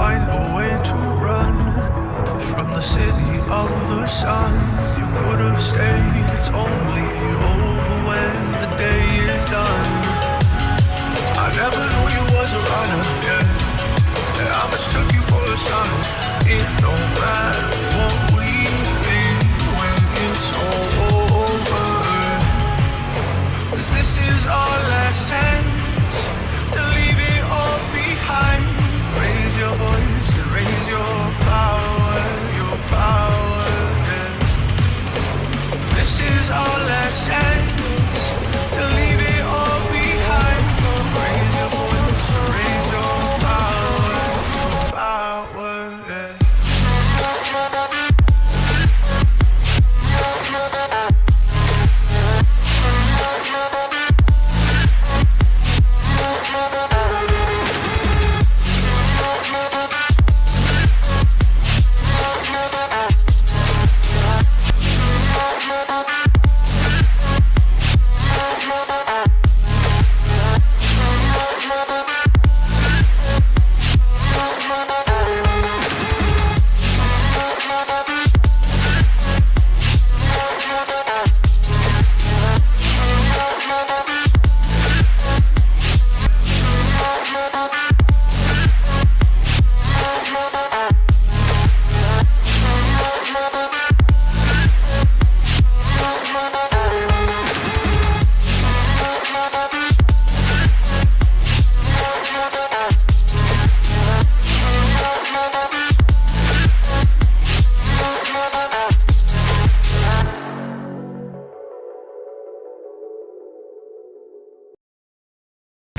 find a way to run from the city of the sun. You could have stayed, it's only over when the day is done. I never knew you was a runner, yeah. I mistook you for a son. It don't matter what we think when it's all over. 'Cause this is our last chance to leave it all behind. Raise your voice and raise your power, yeah. This is our last chance to leave it all behind. Raise your voice and raise your power, yeah.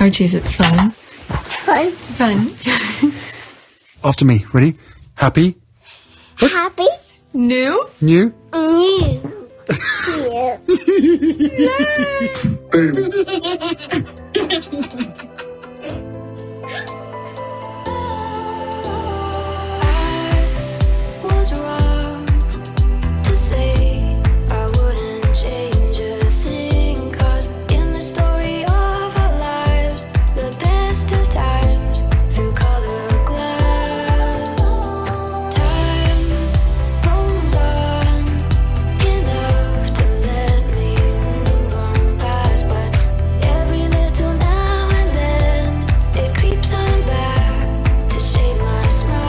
Archie, is it fun? Fun. Fun. After me. Ready? Happy? Happy. New? New? New. Was wrong to say I wouldn't change a thing, 'cause in the story of our lives, the best of times through color glass, time rolls on enough to let me move on past, but every little now and then it creeps on back to shape my smile.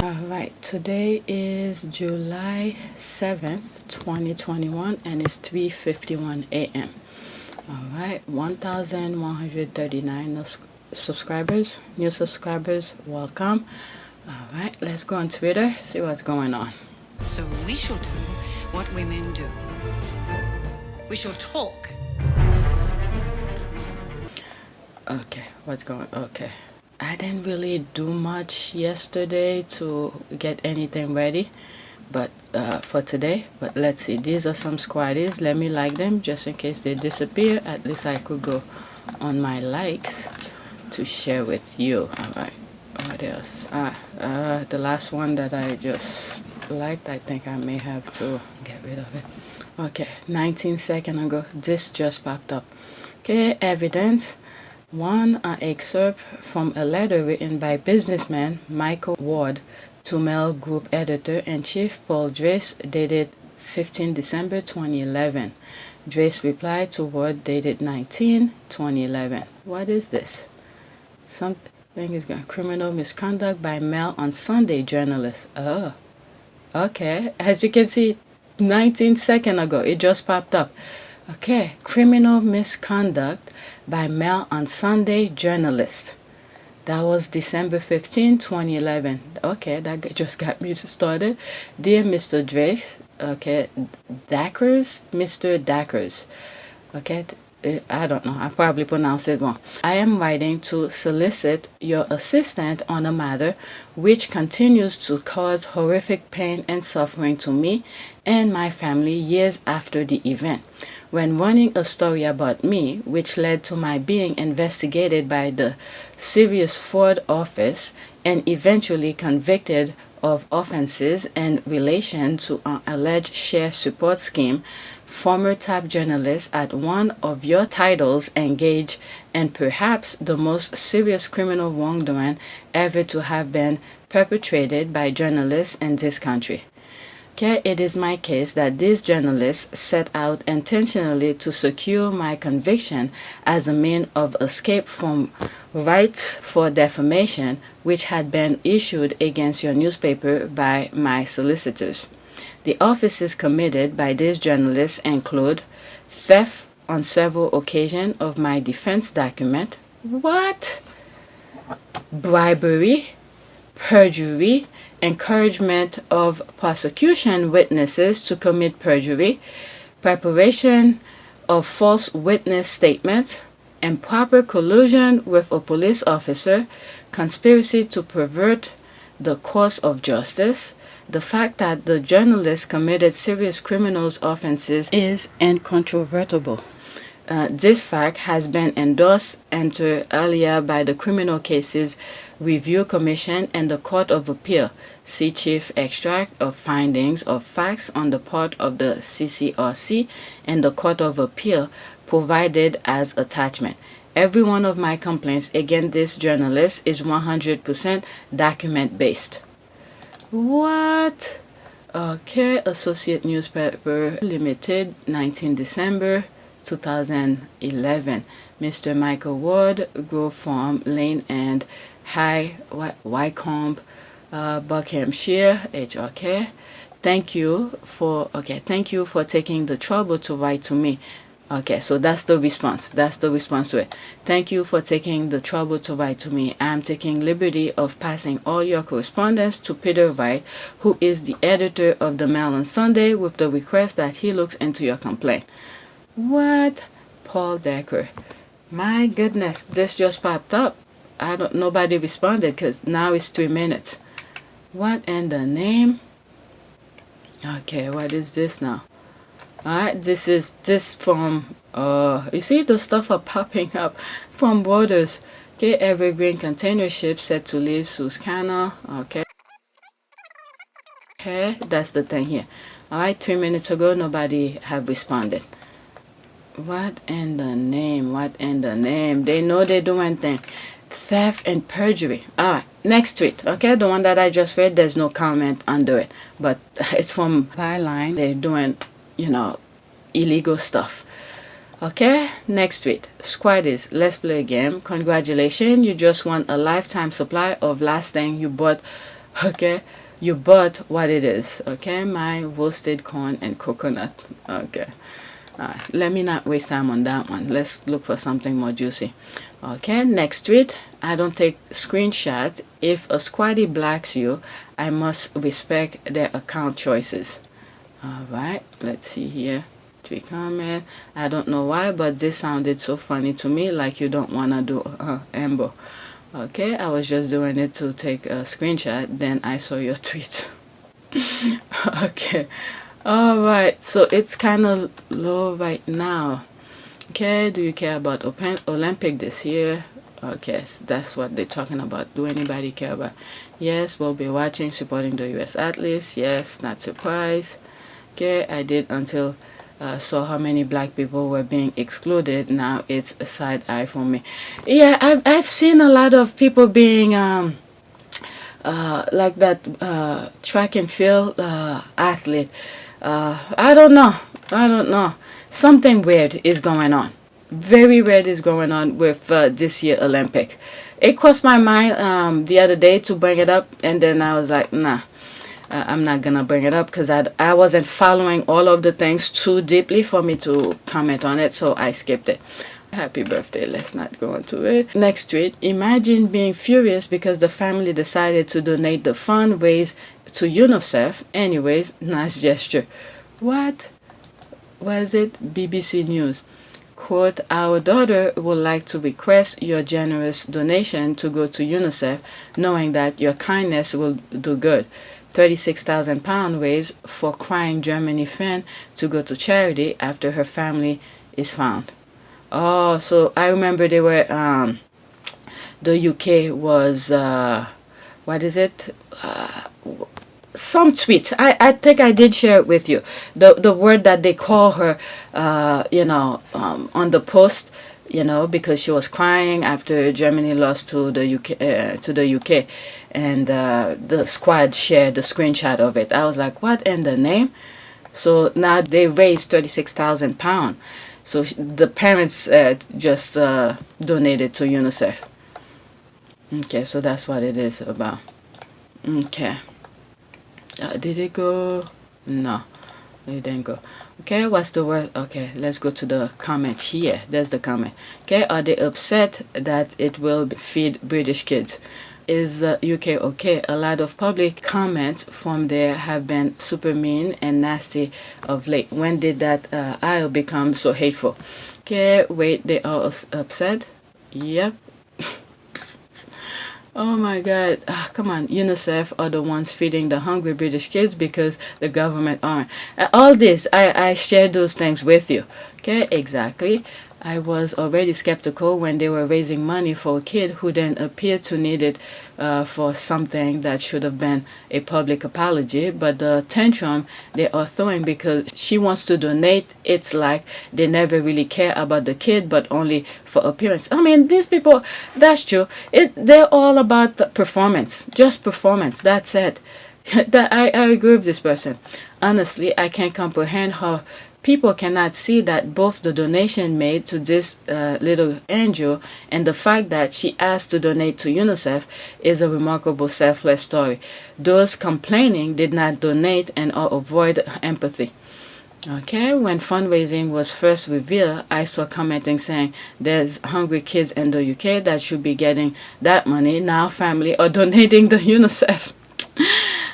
Alright, today is July 7th, 2021, and it's 3:51 a.m. Alright, 1,139 subscribers, new subscribers, welcome. Alright, let's go on Twitter, see what's going on. So we shall do what women do. We shall talk. Okay, what's going on? Okay. I didn't really do much yesterday to get anything ready, but for today. But let's see. These are some squaddies. Let me like them just in case they disappear. At least I could go on my likes to share with you. All right. What else? The last one that I just liked. I think I may have to get rid of it. Okay. 19 seconds ago, this just popped up. Okay. Evidence. One excerpt from a letter written by businessman Michael Ward to Mail Group editor-in-chief Paul Drace, dated 15 December 2011. Dre's reply to Word dated 19/2011. What is this? Something is going criminal misconduct by Mel on Sunday journalist. Oh, okay. As you can see, 19 seconds ago, it just popped up. Okay, criminal misconduct by Mel on Sunday journalist. That was December 15, 2011. Okay, that just got me started. Dear Mr. Drake, okay, Mr. Dackers. Okay, I don't know, I probably pronounced it wrong. I am writing to solicit your assistance on a matter which continues to cause horrific pain and suffering to me and my family years after the event. When running a story about me, which led to my being investigated by the Serious Fraud Office and eventually convicted of offenses in relation to an alleged share support scheme, former top journalist at one of your titles engaged in perhaps the most serious criminal wrongdoing ever to have been perpetrated by journalists in this country. Okay, it is my case that these journalists set out intentionally to secure my conviction as a means of escape from rights for defamation which had been issued against your newspaper by my solicitors. The offenses committed by these journalists include theft on several occasions of my defense document. What? Bribery, perjury, encouragement of prosecution witnesses to commit perjury, preparation of false witness statements, improper collusion with a police officer, conspiracy to pervert the course of justice. The fact that the journalist committed serious criminal offenses is incontrovertible. This fact has been endorsed inter alia by the Criminal Cases Review Commission and the Court of Appeal. See Chief Extract of Findings of Facts on the part of the CCRC and the Court of Appeal provided as attachment. Every one of my complaints against this journalist is 100% document-based. What? Okay, Associate Newspaper Limited, 19 December 2011. Mr. Michael Ward, Grove Farm Lane and High Wycombe, Buckinghamshire, HRK. Thank you for taking the trouble to write to me. Okay, so that's the response. That's the response to it. Thank you for taking the trouble to write to me. I am taking liberty of passing all your correspondence to Peter Wright, who is the editor of the Mail on Sunday, with the request that he looks into your complaint. What? Paul Decker. My goodness, this just popped up. Nobody responded because now it's 3 minutes. What in the name? Okay, what is this now? Alright, this from you see the stuff are popping up from Reuters. Okay, Evergreen container ship set to leave Suez Canal. Okay, that's the thing here. Alright, 3 minutes ago nobody have responded. What in the name? What in the name? They know they're doing things. Theft and perjury. Alright, next tweet. Okay, the one that I just read, there's no comment under it, but it's from Byline. They're doing, illegal stuff. Okay, next tweet. Squaddies, let's play a game. Congratulations, you just won a lifetime supply of last thing you bought. Okay, you bought what it is. Okay, my roasted corn and coconut. Okay. Let me not waste time on that one. Let's look for something more juicy. Okay, next tweet. I don't take screenshot. If a squaddie blacks you, I must respect their account choices. Alright, let's see here. Tweet comment. I don't know why, but this sounded so funny to me, like you don't want to do Amber. Okay, I was just doing it to take a screenshot, then I saw your tweet. Okay. Alright, so it's kind of low right now. Okay, do you care about Olympic this year? Okay, so that's what they're talking about. Do anybody care about? Yes, we'll be watching, supporting the US athletes. Yes, not surprised. Okay, I did until saw how many black people were being excluded. Now it's a side eye for me. Yeah, I've seen a lot of people being like that track and field athlete. I don't know. something weird is going on. Very weird is going on with this year Olympics. It crossed my mind the other day to bring it up, and then I was like, nah, I'm not gonna bring it up because I wasn't following all of the things too deeply for me to comment on it, so I skipped it. Happy birthday, let's not go into it. Next tweet, imagine being furious because the family decided to donate the fund raised to UNICEF. Anyways, nice gesture. What was it? BBC News. Quote, our daughter would like to request your generous donation to go to UNICEF, knowing that your kindness will do good. £36,000 raised for crying Germany fan to go to charity after her family is found. Oh, so I remember they were, the UK was, what is it? Some tweet. I think I did share it with you. The word that they call her, on the post, because she was crying after Germany lost to the UK, and the squad shared the screenshot of it. I was like, what in the name? So now they raised £36,000. So the parents just donated to UNICEF. Okay, so that's what it is about. Okay. Did it go? No, it didn't go. Okay, what's the word? Okay, let's go to the comment here. There's the comment. Okay, are they upset that it will feed British kids? Is UK okay? A lot of public comments from there have been super mean and nasty of late. When did that aisle become so hateful? Okay, wait, they are upset? Yep. Oh my God. Come on. UNICEF are the ones feeding the hungry British kids because the government aren't. All this, I shared those things with you. Okay, exactly. I was already skeptical when they were raising money for a kid who then appeared to need it for something that should have been a public apology. But the tantrum they are throwing because she wants to donate, it's like they never really care about the kid, but only for appearance. I mean, these people, that's true. They're all about the performance, just performance. That's it. I agree with this person. Honestly, I can't comprehend how people cannot see that both the donation made to this little angel and the fact that she asked to donate to UNICEF is a remarkable selfless story. Those complaining did not donate and or avoid empathy. Okay, when fundraising was first revealed, I saw commenting saying there's hungry kids in the UK that should be getting that money. Now family are donating to UNICEF.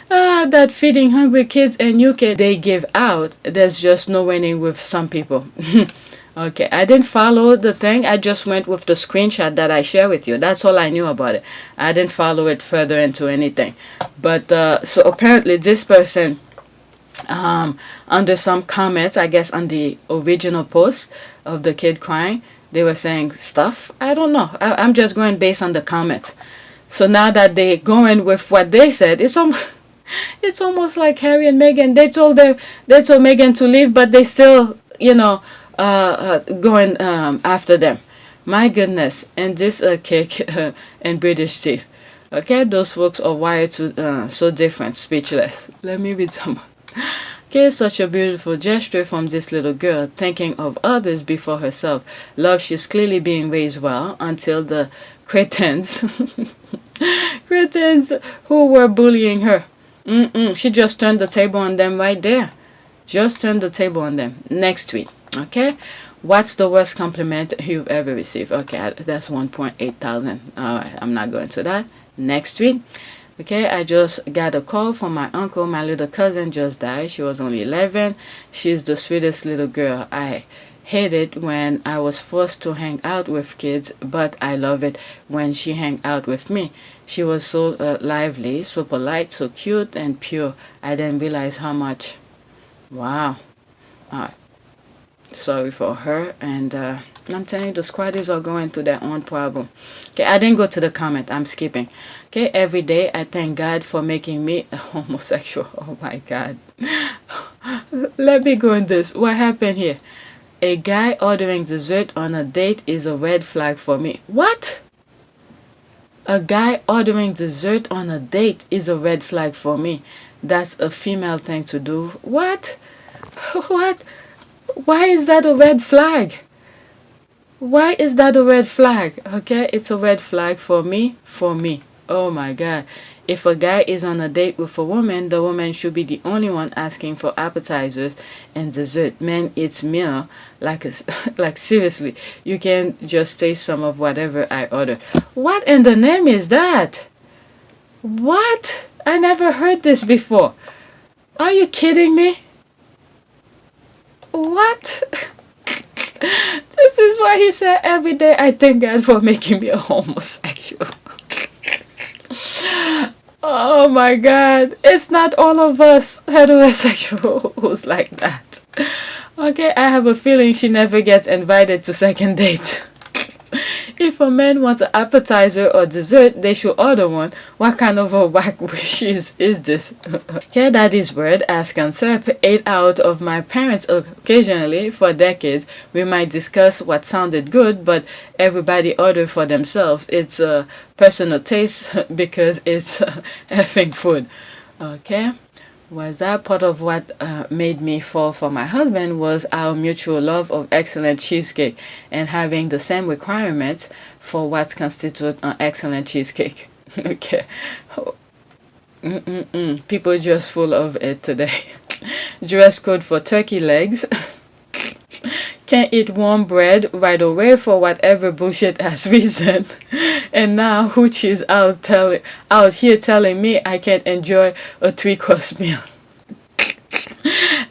That feeding hungry kids in UK they give out, there's just no winning with some people. Okay, I didn't follow the thing. I just went with the screenshot that I share with you. That's all I knew about it. I didn't follow it further into anything. But so apparently this person, under some comments, I guess on the original post of the kid crying, they were saying stuff. I don't know. I'm just going based on the comments. So now that they're going with what they said, it's almost like Harry and Meghan. They told Meghan to leave, but they still, going after them. My goodness, and this cake and British teeth. Okay, those folks are wired to so different, speechless. Let me read some. Okay, such a beautiful gesture from this little girl, thinking of others before herself. Love, she's clearly being raised well until the cretins who were bullying her. She just turned the table on them right there. Just turned the table on them. Next tweet. Okay. What's the worst compliment you've ever received? Okay, that's 1.8 thousand. Alright, I'm not going to that. Next tweet. Okay, I just got a call from my uncle. My little cousin just died. She was only 11. She's the sweetest little girl. I hate it when I was forced to hang out with kids, but I love it when she hang out with me. She was so lively, so polite, so cute and pure. I didn't realize how much. Wow. Alright. Sorry for her, and I'm telling you, the squaddies are going through their own problem. Okay, I didn't go to the comment. I'm skipping. Okay, every day I thank God for making me a homosexual. Oh my God. Let me go in this. What happened here? A guy ordering dessert on a date is a red flag for me. What? A guy ordering dessert on a date is a red flag for me. That's a female thing to do. What? What? Why is that a red flag? Why is that a red flag? Okay, it's a red flag for me. Oh my God. If a guy is on a date with a woman, the woman should be the only one asking for appetizers and dessert. Man, it's meal. Like seriously, you can just taste some of whatever I order. What in the name is that? What? I never heard this before. Are you kidding me? What? This is why he said every day I thank God for making me a homosexual. Oh my God. It's not all of us heterosexual who's like that. Okay, I have a feeling she never gets invited to second dates. If a man wants an appetizer or dessert, they should order one. What kind of a whack wish is this? Yeah, that is weird. As concept, ate out of my parents occasionally for decades. We might discuss what sounded good, but everybody order for themselves. It's a personal taste because it's effing food. Okay. Was that part of what made me fall for my husband was our mutual love of excellent cheesecake and having the same requirements for what constitutes an excellent cheesecake. Okay. People just full of it today. Dress code for turkey legs. Can't eat warm bread right away for whatever bullshit has reason. And now Hooch is out here telling me I can't enjoy a 3-course meal.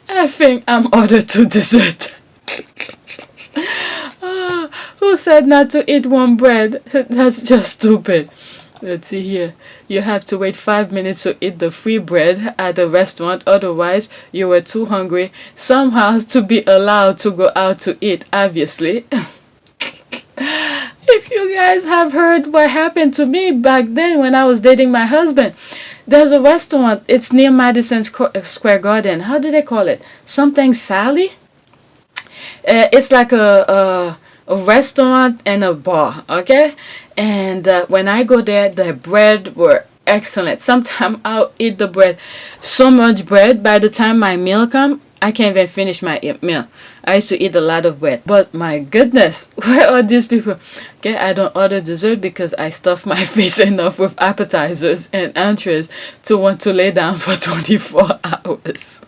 I think I'm ordered to dessert. Who said not to eat warm bread? That's just stupid. Let's see here. You have to wait 5 minutes to eat the free bread at a restaurant. Otherwise, you were too hungry somehow to be allowed to go out to eat, obviously. If you guys have heard what happened to me back then when I was dating my husband, there's a restaurant. It's near Madison Square Garden. How do they call it? Something Sally? It's like a restaurant and a bar, okay? And when I go there, the bread were excellent. Sometimes I'll eat the bread, so much bread, by the time my meal comes, I can't even finish my meal. I used to eat a lot of bread. But my goodness, where are these people? Okay, I don't order dessert because I stuff my face enough with appetizers and entrees to want to lay down for 24 hours.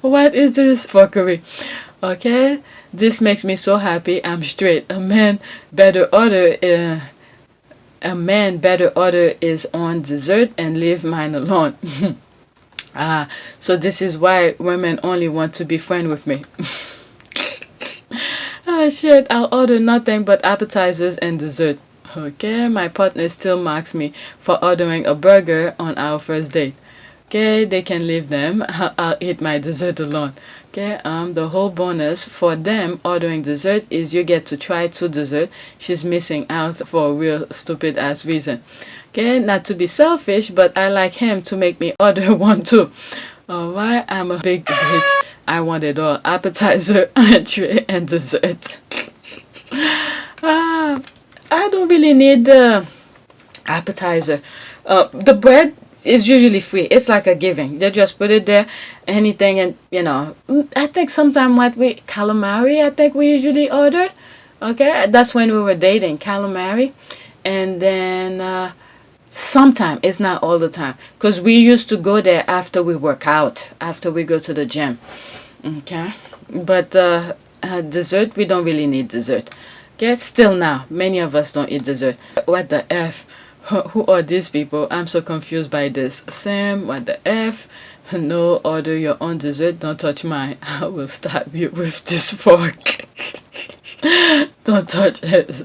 What is this fuckery? Okay, this makes me so happy. I'm straight. A man better order is on dessert and leave mine alone. So this is why women only want to be friends with me. Shit, I'll order nothing but appetizers and dessert. Okay, my partner still marks me for ordering a burger on our first date. Okay, they can leave them. I'll eat my dessert alone. Okay, the whole bonus for them ordering dessert is you get to try 2 desserts. She's missing out for a real stupid ass reason. Okay, not to be selfish, but I like him to make me order 1 too. Alright, I'm a big bitch. I want it all. Appetizer, entree, and dessert. I don't really need the appetizer. The bread is usually free. It's like a giving. They just put it there, anything, and I think sometime calamari, I think we usually ordered. Okay, that's when we were dating, calamari. And then sometime, it's not all the time, because we used to go there after we work out, after we go to the gym. Okay, but dessert, we don't really need dessert. Okay, still now, many of us don't eat dessert. What the F? Who are these people? I'm so confused by this. Sam, what the F? No, order your own dessert. Don't touch mine. I will stab you with this fork. Don't touch it.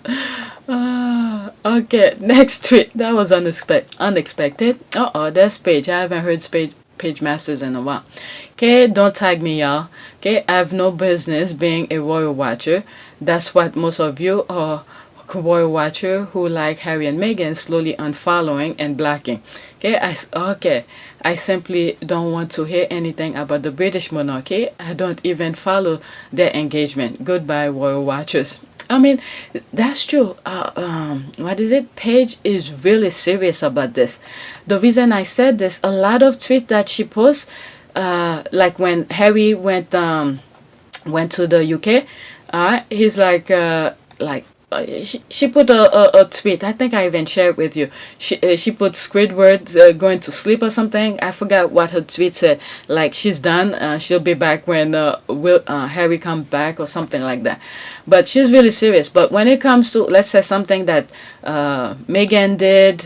Okay, next tweet. That was unexpected. There's Paige. I haven't heard Paige Masters in a while. Okay, don't tag me, y'all. Okay, I have no business being a royal watcher. That's what most of you are. Royal watcher who like Harry and Meghan slowly unfollowing and blocking. Okay, I simply don't want to hear anything about the British monarchy. I don't even follow their engagement. Goodbye, royal watchers. I mean, that's true. What is it? Paige is really serious about this. The reason I said this, a lot of tweets that she posts, like when Harry went to the UK, he's like she put a tweet. I think I even shared with you. She put Squidward going to sleep or something. I forgot what her tweet said. Like she's done. She'll be back when Harry comes back or something like that. But she's really serious. But when it comes to, let's say, something that Meghan did,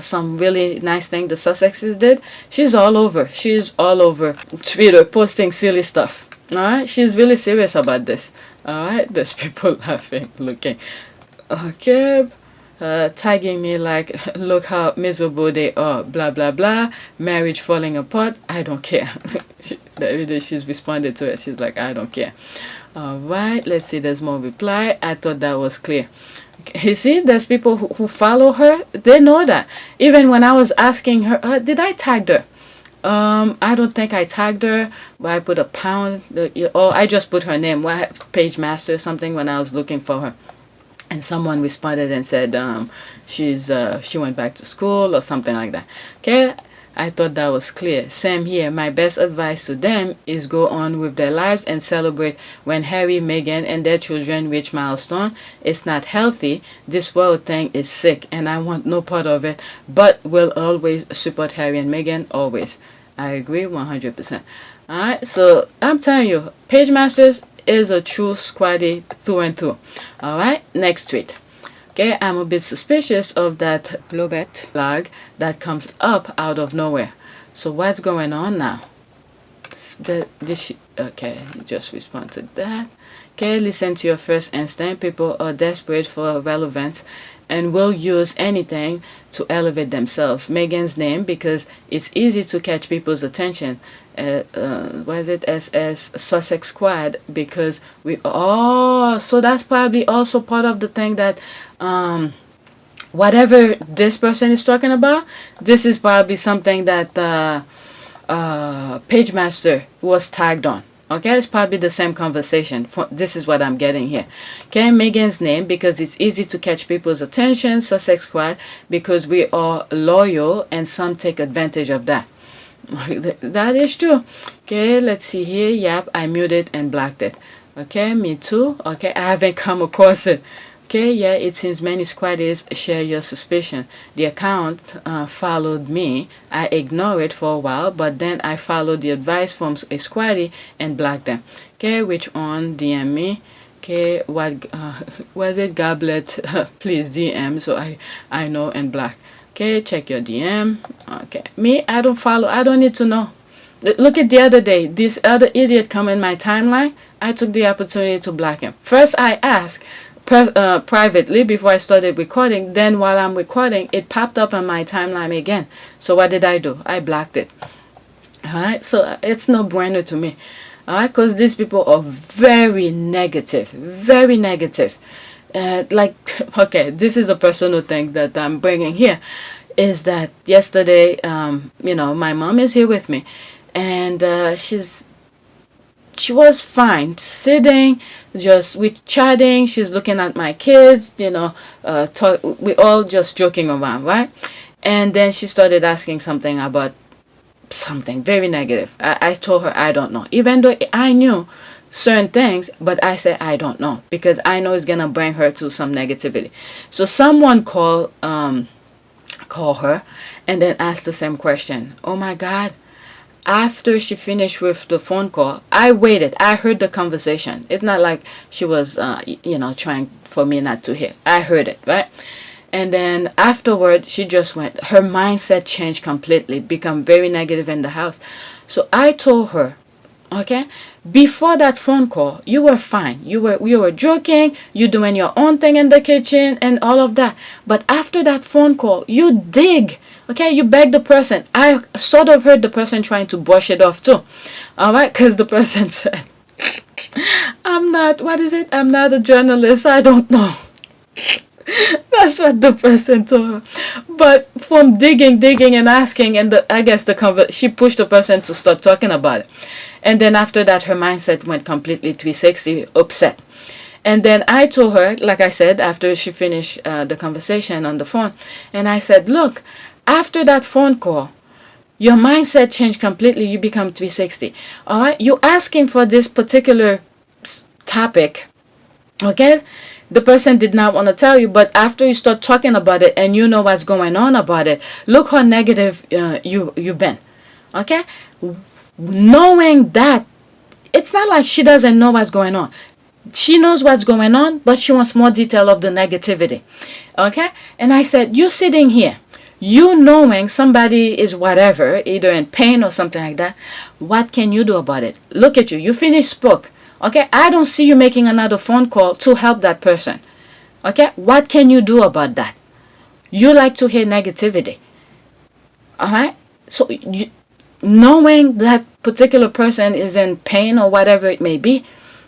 some really nice thing the Sussexes did, she's all over. She's all over Twitter posting silly stuff. All right, she's really serious about this. All right, there's people laughing, looking. Okay, tagging me like, look how miserable they are, blah, blah, blah. Marriage falling apart, I don't care. Every day she's responded to it. She's like, I don't care. All right, let's see, there's more reply. I thought that was clear. You see, there's people who follow her. They know that. Even when I was asking her, did I tag her? I don't think I tagged her, but I put a pound, or I just put her name, Page Master or something, when I was looking for her. And someone responded and said she went back to school or something like that. Okay, I thought that was clear. Same here. My best advice to them is go on with their lives and celebrate when Harry, Meghan, and their children reach milestone. It's not healthy. This world thing is sick, and I want no part of it. But will always support Harry and Meghan, always. I agree 100%. All right, so I'm telling you, Page Masters is a true squaddy through and through. All right, next tweet. Okay, I'm a bit suspicious of that Globet flag that comes up out of nowhere. So what's going on now? Okay, just respond to that. Okay, listen to your first instinct. People are desperate for relevance and will use anything to elevate themselves. Meghan's name, because it's easy to catch people's attention. What is it? SS Sussex Squad, because so that's probably also part of the thing that whatever this person is talking about, this is probably something that Page Master was tagged on. Okay, it's probably the same conversation. This is what I'm getting here. Okay, Meghan's name, because it's easy to catch people's attention. Sussex Squad, because we are loyal and some take advantage of that. That is true. Okay, let's see here. Yep, I muted and blocked it. Okay, me too. Okay, I haven't come across it. Okay, yeah, it seems many squaddies share your suspicion. The account followed me. I ignored it for a while, but then I followed the advice from a squaddie and blocked them. Okay, which one? DM me. Okay, what was it? Goblet, please DM so I know and block. Okay, check your DM. Okay, me, I don't follow. I don't need to know. Look at the other day. This other idiot come in my timeline. I took the opportunity to block him. First, I asked privately before I started recording. Then while I'm recording, it popped up on my timeline again. So what did I do? I blocked it. Alright, so it's no brainer to me. Alright, because these people are very negative. Very negative. Okay, this is a personal thing that I'm bringing here. Is that yesterday, my mom is here with me. And she was fine sitting, just we chatting. She's looking at my kids, we all just joking around, right? And then she started asking something about something very negative. I told her I don't know, even though I knew certain things, but I said I don't know because I know it's gonna bring her to some negativity. So someone call her and then asked the same question. Oh my God. After she finished with the phone call, I waited. I heard the conversation. It's not like she was, trying for me not to hear. I heard it, right? And then afterward, she just went. Her mindset changed completely, become very negative in the house. So I told her, okay, before that phone call, you were fine. You were joking. You doing your own thing in the kitchen and all of that. But after that phone call, you dig. Okay, you beg the person. I sort of heard the person trying to brush it off too. All right, because the person said, I'm not a journalist. I don't know. That's what the person told her. But from digging and asking, and I guess she pushed the person to start talking about it. And then after that, her mindset went completely 360, upset. And then I told her, like I said, after she finished the conversation on the phone, and I said, look, after that phone call, Your mindset changed completely. You become 360. All right. You're asking for this particular topic. Okay. The person did not want to tell you, but after you start talking about it and you know what's going on about it, look how negative you've been. Okay. Knowing that, it's not like she doesn't know what's going on. She knows what's going on, but she wants more detail of the negativity. Okay. And I said, you sitting here, you knowing somebody is whatever, either in pain or something like that, what can you do about it? Look at you. You finished spoke. Okay. I don't see you making another phone call to help that person. Okay. What can you do about that? You like to hear negativity. All right. So knowing that particular person is in pain or whatever it may be,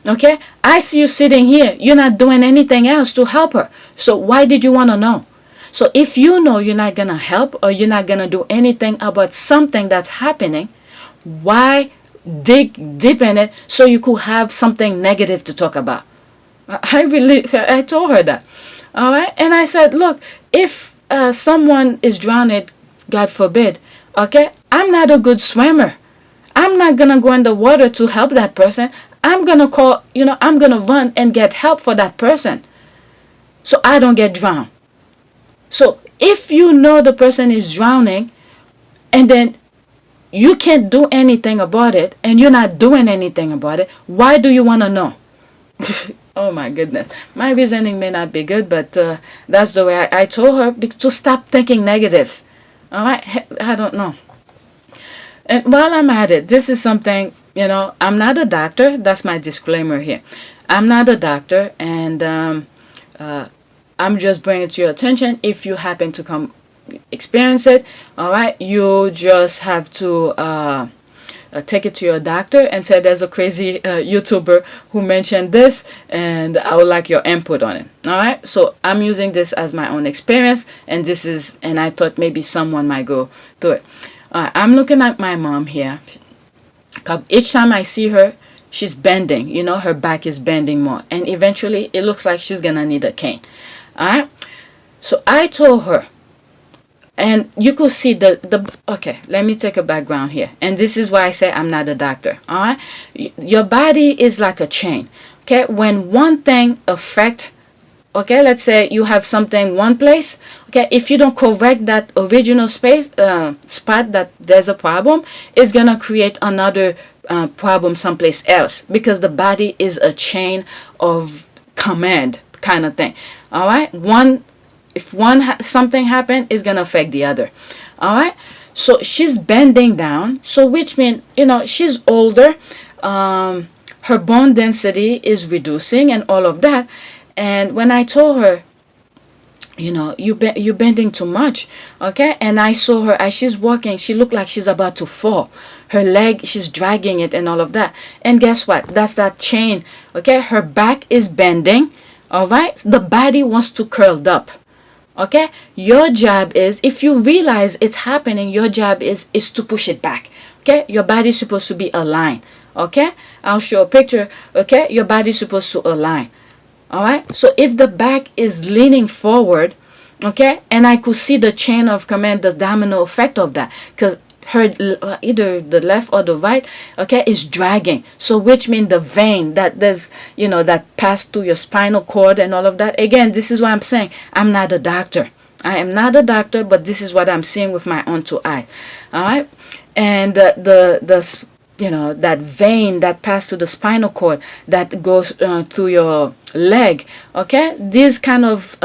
okay, I see you sitting here, you're not doing anything else to help her, so why did you want to know? So if you know you're not gonna help or you're not gonna do anything about something that's happening, why dig deep in it so you could have something negative to talk about? I told her that. All right. And I said, look, if someone is drowned, God forbid, okay, I'm not a good swimmer. I'm not going to go in the water to help that person. I'm going to call, I'm going to run and get help for that person so I don't get drowned. So if you know the person is drowning and then you can't do anything about it and you're not doing anything about it, why do you want to know? Oh my goodness. My reasoning may not be good, but that's the way I told her to stop thinking negative. All right. I don't know. And while I'm at it, this is something, I'm not a doctor. That's my disclaimer here. I'm not a doctor, and I'm just bringing it to your attention. If you happen to come experience it, all right, you just have to take it to your doctor and say there's a crazy YouTuber who mentioned this and I would like your input on it. All right. So I'm using this as my own experience, and I thought maybe someone might go through it. I'm looking at my mom here. Each time I see her, she's bending, her back is bending more, and eventually it looks like she's gonna need a cane. All right. So I told her, and you could see okay, let me take a background here. And this is why I say I'm not a doctor. All right. Your body is like a chain. Okay. When one thing affects, okay, let's say you have something one place. Okay. If you don't correct that original spot that there's a problem, it's going to create another problem someplace else, because the body is a chain of command kind of thing. All right. If something happened, it's gonna affect the other. All right. So she's bending down. So which means she's older. Her bone density is reducing and all of that. And when I told her, you're bending too much, okay? And I saw her as she's walking. She looked like she's about to fall. Her leg, she's dragging it and all of that. And guess what? That's that chain. Okay. Her back is bending. All right. The body wants to curl up. Okay, your job is, if you realize it's happening, your job is to push it back. Okay, your body's supposed to be aligned. Okay, I'll show a picture. Okay, your body's supposed to align. All right, so if the back is leaning forward, okay, and I could see the chain of command, the domino effect of that, because her either the left or the right, okay, is dragging. So which means the vein that there's that passed through your spinal cord and all of that. Again, this is what I'm saying. I'm not a doctor. I am not a doctor, but this is what I'm seeing with my own two eyes. All right. And that vein that passed through the spinal cord that goes through your leg, okay, these kind of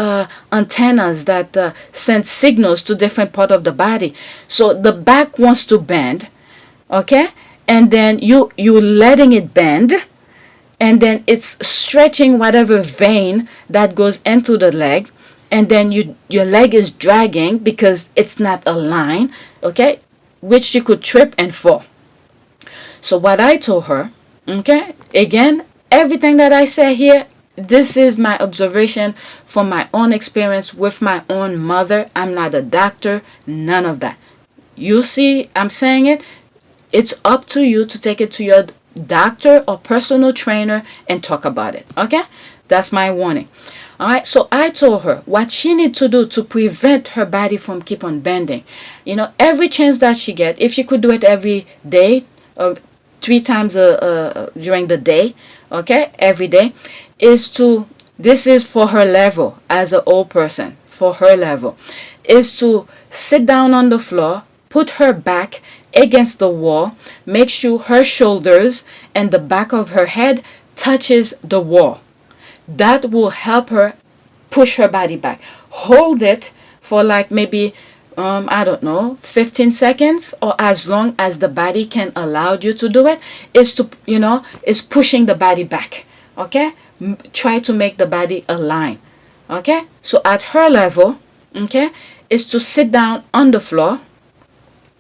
antennas that send signals to different part of the body. So the back wants to bend, okay, and then you letting it bend, and then it's stretching whatever vein that goes into the leg, and then your leg is dragging because it's not aligned, okay, which you could trip and fall. So what I told her, okay, again, everything that I say here, this is my observation from my own experience with my own mother. I'm not a doctor, none of that. You see, I'm saying it. It's up to you to take it to your doctor or personal trainer and talk about it. Okay, that's my warning. All right, so I told her what she needs to do to prevent her body from keep on bending. Every chance that she get, if she could do it every day or 3 times during the day, okay, every day, this is for her level as an old person, for her level, is to sit down on the floor, put her back against the wall, make sure her shoulders and the back of her head touches the wall. That will help her push her body back. Hold it for like maybe I don't know, 15 seconds, or as long as the body can allow you to do it, is pushing the body back. Okay, try to make the body align. Okay, so at her level, okay, is to sit down on the floor,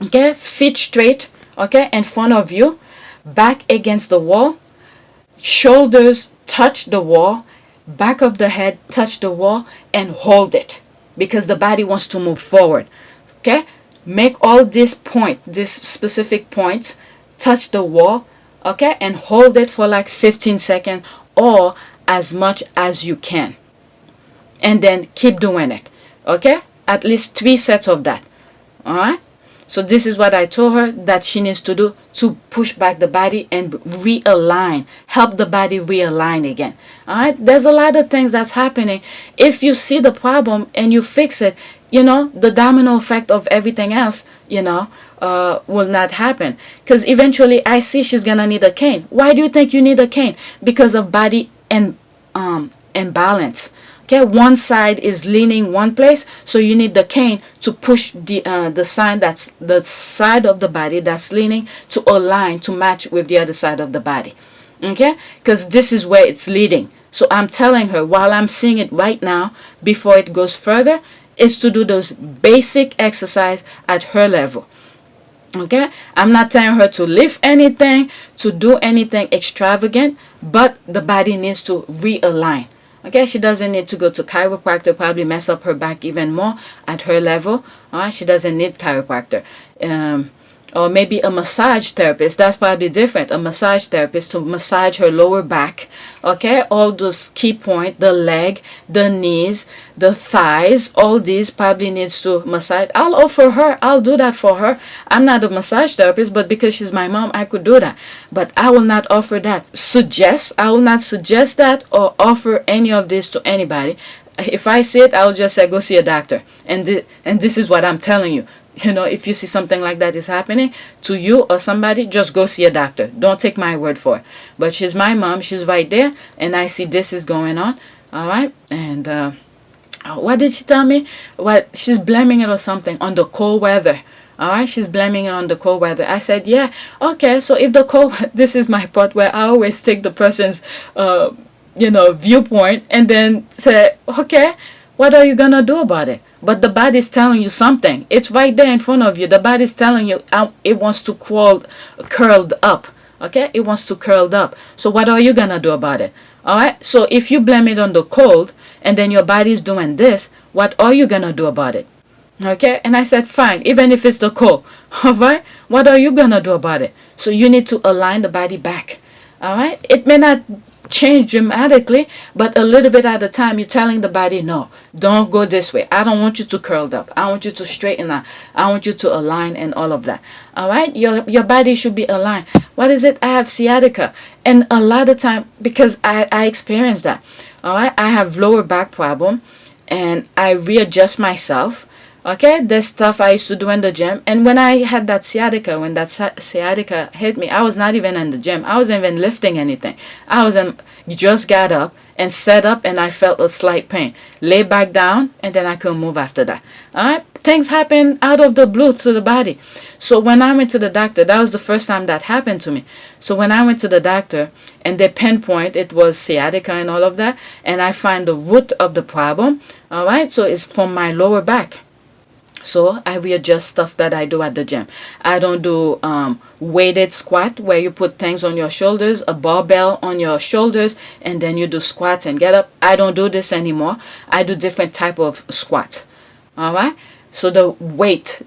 okay, feet straight, okay, in front of you, back against the wall, shoulders touch the wall, back of the head touch the wall, and hold it because the body wants to move forward. Okay, make all these specific points touch the wall, okay, and hold it for like 15 seconds or as much as you can, and then keep doing it. Okay, at least 3 sets of that. All right, so this is what I told her that she needs to do to push back the body and realign, help the body realign again. All right, there's a lot of things that's happening. If you see the problem and you fix it, the domino effect of everything else, will not happen. Because eventually I see she's gonna need a cane. Why do you think you need a cane? Because of body and imbalance. Okay, one side is leaning one place, so you need the cane to push the side of the body that's leaning to align, to match with the other side of the body. Okay, because this is where it's leading. So I'm telling her, while I'm seeing it right now, before it goes further, is to do those basic exercise at her level. Okay, I'm not telling her to lift anything, to do anything extravagant, but the body needs to realign. Okay, she doesn't need to go to chiropractor, probably mess up her back even more at her level. All right, she doesn't need chiropractor. Or maybe a massage therapist. That's probably different. A massage therapist to massage her lower back. Okay, all those key points, the leg, the knees, the thighs, all these probably needs to massage. I'll offer her. I'll do that for her. I'm not a massage therapist, but because she's my mom, I could do that. But I will not offer that. I will not suggest that or offer any of this to anybody. If I see it, I'll just say, go see a doctor. And this is what I'm telling you. If you see something like that is happening to you or somebody, just go see a doctor. Don't take my word for it. But she's my mom. She's right there. And I see this is going on. All right. And what did she tell me? She's blaming it or something on the cold weather. All right. She's blaming it on the cold weather. I said, yeah. Okay. So if the this is my part where I always take the person's, viewpoint and then say, okay, what are you going to do about it? But the body's telling you something. It's right there in front of you. The body's telling you it wants to curled up. Okay? It wants to curled up. So what are you going to do about it? All right? So if you blame it on the cold and then your body's doing this, what are you going to do about it? Okay? And I said, fine, even if it's the cold. All right? What are you going to do about it? So you need to align the body back. All right? It may not change dramatically, but a little bit at a time, you're telling the body, no, don't go this way. I don't want you to curl up. I want you to straighten out. I want you to align and all of that. All right, your body should be aligned. What is it? I have sciatica, and a lot of time, because I experienced that. All right, I have lower back problem, and I readjust myself. Okay, there's stuff I used to do in the gym. And when I had that sciatica, when that sciatica hit me, I was not even in the gym. I wasn't even lifting anything. Just got up and sat up and I felt a slight pain. Lay back down and then I couldn't move after that. All right, things happen out of the blue to the body. So when I went to the doctor, that was the first time that happened to me. So when I went to the doctor and they pinpoint it was sciatica and all of that, and I find the root of the problem. All right, so it's from my lower back. So I readjust stuff that I do at the gym. I don't do weighted squat where you put things on your shoulders, a barbell on your shoulders, and then you do squats and get up. I don't do this anymore. I do different type of squats. All right. So the weight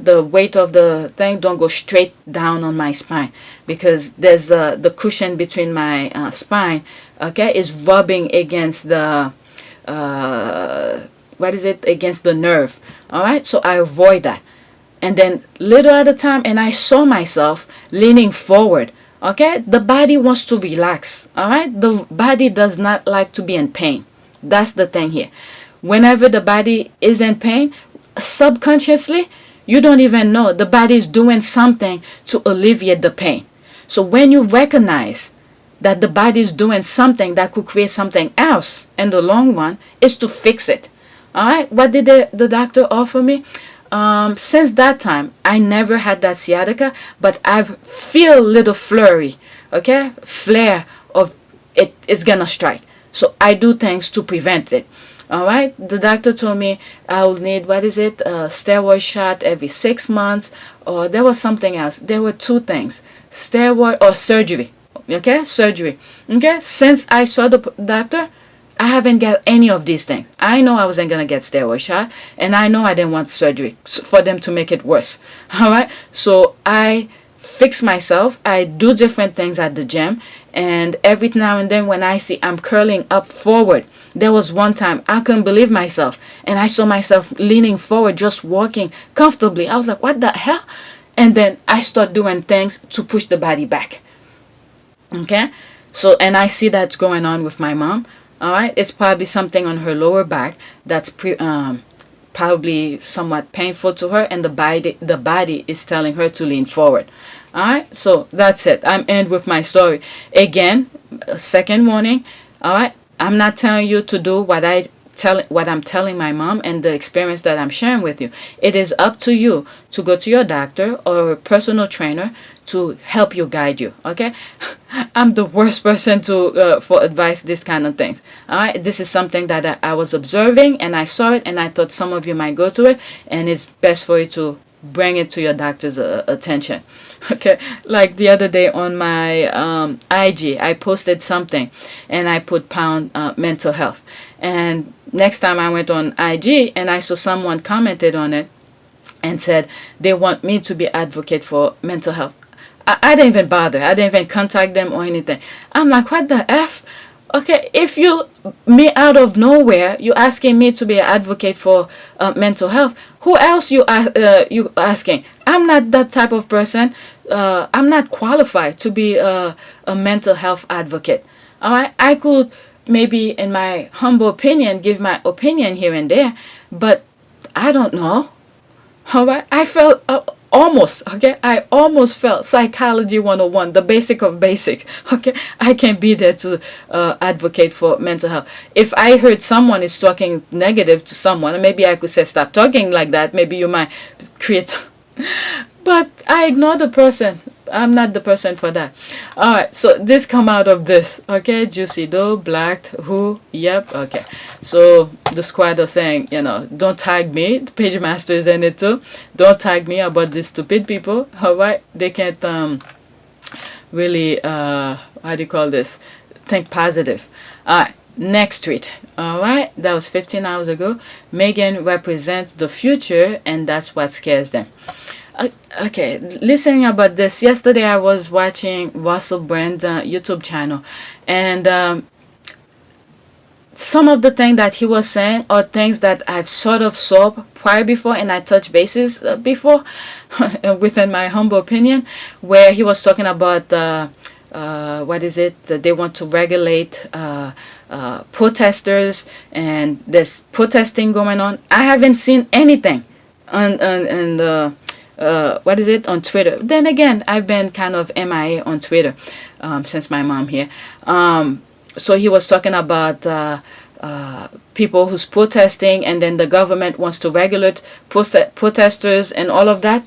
of the thing don't go straight down on my spine, because there's the cushion between my spine. Okay, is rubbing against the what is it, against the nerve. All right, so I avoid that. And then little at a time, and I saw myself leaning forward. Okay, the body wants to relax. All right, the body does not like to be in pain. That's the thing here. Whenever the body is in pain, subconsciously, you don't even know, the body is doing something to alleviate the pain. So when you recognize that the body is doing something that could create something else in the long run, is to fix it. All right, what did the doctor offer me? Since that time, I never had that sciatica, but I feel little flurry, okay, flare of it's gonna strike. So I do things to prevent it. All right, the doctor told me I will need, what is it, a steroid shot every 6 months, or there was something else. There were two things, steroid or surgery. Okay, surgery. Okay, since I saw the doctor, I haven't got any of these things. I know I wasn't going to get steroid shot, and I know I didn't want surgery for them to make it worse. All right, so I fix myself. I do different things at the gym, and every now and then when I see I'm curling up forward, there was one time I couldn't believe myself, and I saw myself leaning forward, just walking comfortably. I was like, what the hell? And then I start doing things to push the body back. Okay, so, and I see that's going on with my mom. All right, it's probably something on her lower back that's probably somewhat painful to her, and the body is telling her to lean forward. All right, so that's it. I'm end with my story. Again, second warning. All right, I'm not telling you to do what I'm telling my mom and the experience that I'm sharing with you. It is up to you to go to your doctor or a personal trainer to help you, guide you. Okay, I'm the worst person to for advice this kind of things. All right, this is something that I was observing, and I saw it, and I thought some of you might go to it, and it's best for you to bring it to your doctor's attention. Okay, like the other day on my IG, I posted something, and I put pound mental health, and next time I went on IG and I saw someone commented on it and said they want me to be advocate for mental health. I didn't even bother. I didn't even contact them or anything. I'm like, what the F? Okay, if me out of nowhere, you asking me to be an advocate for mental health, who else you asking? I'm not that type of person. I'm not qualified to be a mental health advocate. All right, I could maybe, in my humble opinion, give my opinion here and there, but I don't know. All right, I felt I almost felt psychology 101, the basic of basic. Okay, I can be there to advocate for mental health. If I heard someone is talking negative to someone, maybe I could say stop talking like that. Maybe you might create, but I ignore the person. I'm not the person for that. All right, so this come out of this. Okay, Juicy Doe, Black, who, yep, okay. So the squad are saying, don't tag me. The page master is in it too. Don't tag me about these stupid people. All right, they can't really how do you call this, think positive. All right, next tweet. All right, that was 15 hours ago. Meghan represents the future, and that's what scares them. Okay, listening about this, yesterday I was watching Russell Brand's YouTube channel, and some of the things that he was saying are things that I've sort of saw prior before, and I touched bases before within my humble opinion, where he was talking about what is it, they want to regulate protesters, and there's protesting going on. I haven't seen anything on what is it, on Twitter. Then again, I've been kind of MIA on Twitter since my mom here. So he was talking about people who's protesting, and then the government wants to regulate protesters and all of that.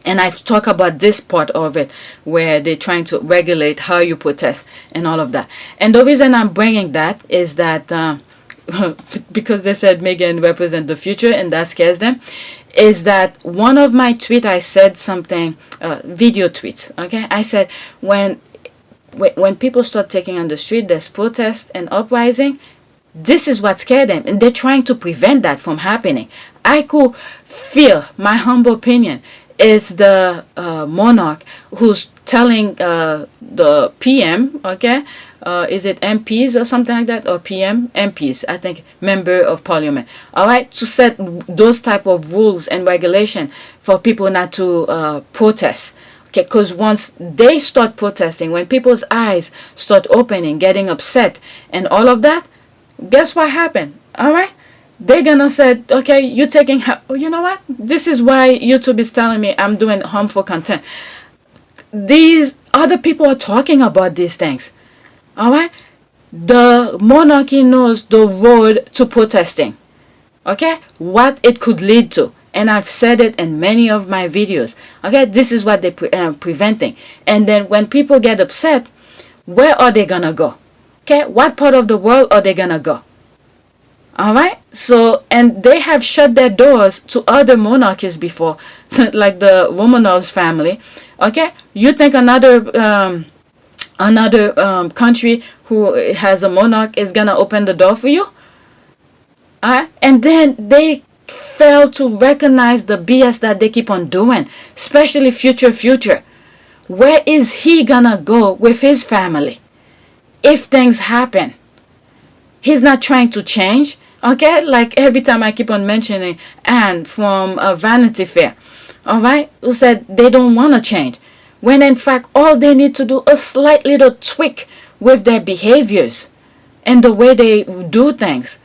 And I've talked about this part of it, where they're trying to regulate how you protest and all of that. And the reason I'm bringing that is that because they said Meghan represents the future, and that scares them, is that one of my tweets, I said something, video tweets, okay? I said, when people start taking on the street, there's protest and uprising, this is what scared them, and they're trying to prevent that from happening. I could feel, my humble opinion, is the monarch who's telling the PM, okay, is it MPs or something like that, or PM? MPs, I think, member of parliament, all right, to set those type of rules and regulation for people not to protest. Okay, because once they start protesting, when people's eyes start opening, getting upset and all of that, guess what happened? All right, they're gonna say, okay, you're taking, you know what, this is why YouTube is telling me I'm doing harmful content. These other people are talking about these things. All right, the monarchy knows the road to protesting, okay, what it could lead to, and I've said it in many of my videos. Okay, this is what they're preventing. And then when people get upset, where are they gonna go? Okay, what part of the world are they gonna go? All right, so, and they have shut their doors to other monarchies before, like the Romanovs family. Okay, you think another country who has a monarch is gonna open the door for you? All right, and then they fail to recognize the BS that they keep on doing, especially future. Where is he gonna go with his family if things happen? He's not trying to change. Okay, like every time I keep on mentioning Anne from Vanity Fair, all right, who said they don't want to change, when in fact all they need to do a slight little tweak with their behaviors and the way they do things,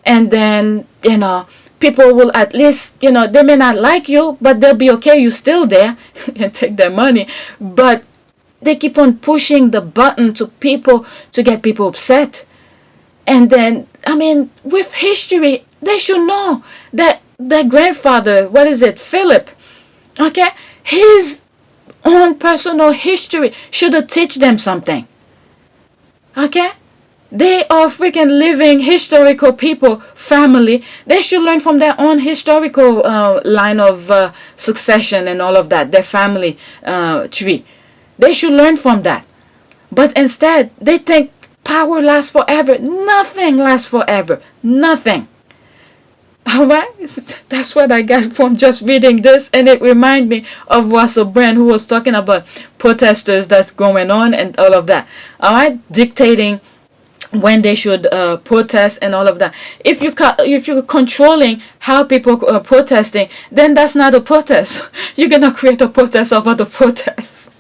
and then, you know, people will at least, you know, they may not like you, but they'll be okay, you still there and take their money. But they keep on pushing the button to people to get people upset. And then, I mean, with history, they should know that their grandfather, what is it, Philip, okay, his own personal history should have teach them something. Okay, they are freaking living historical people, family. They should learn from their own historical line of succession and all of that, their family tree. They should learn from that. But instead, they think power lasts forever. Nothing lasts forever. Nothing. Alright? That's what I got from just reading this, and it reminded me of Russell Brand, who was talking about protesters that's going on and all of that. Alright? Dictating when they should protest and all of that. If you're controlling how people are protesting, then that's not a protest. You're gonna create a protest over the protest.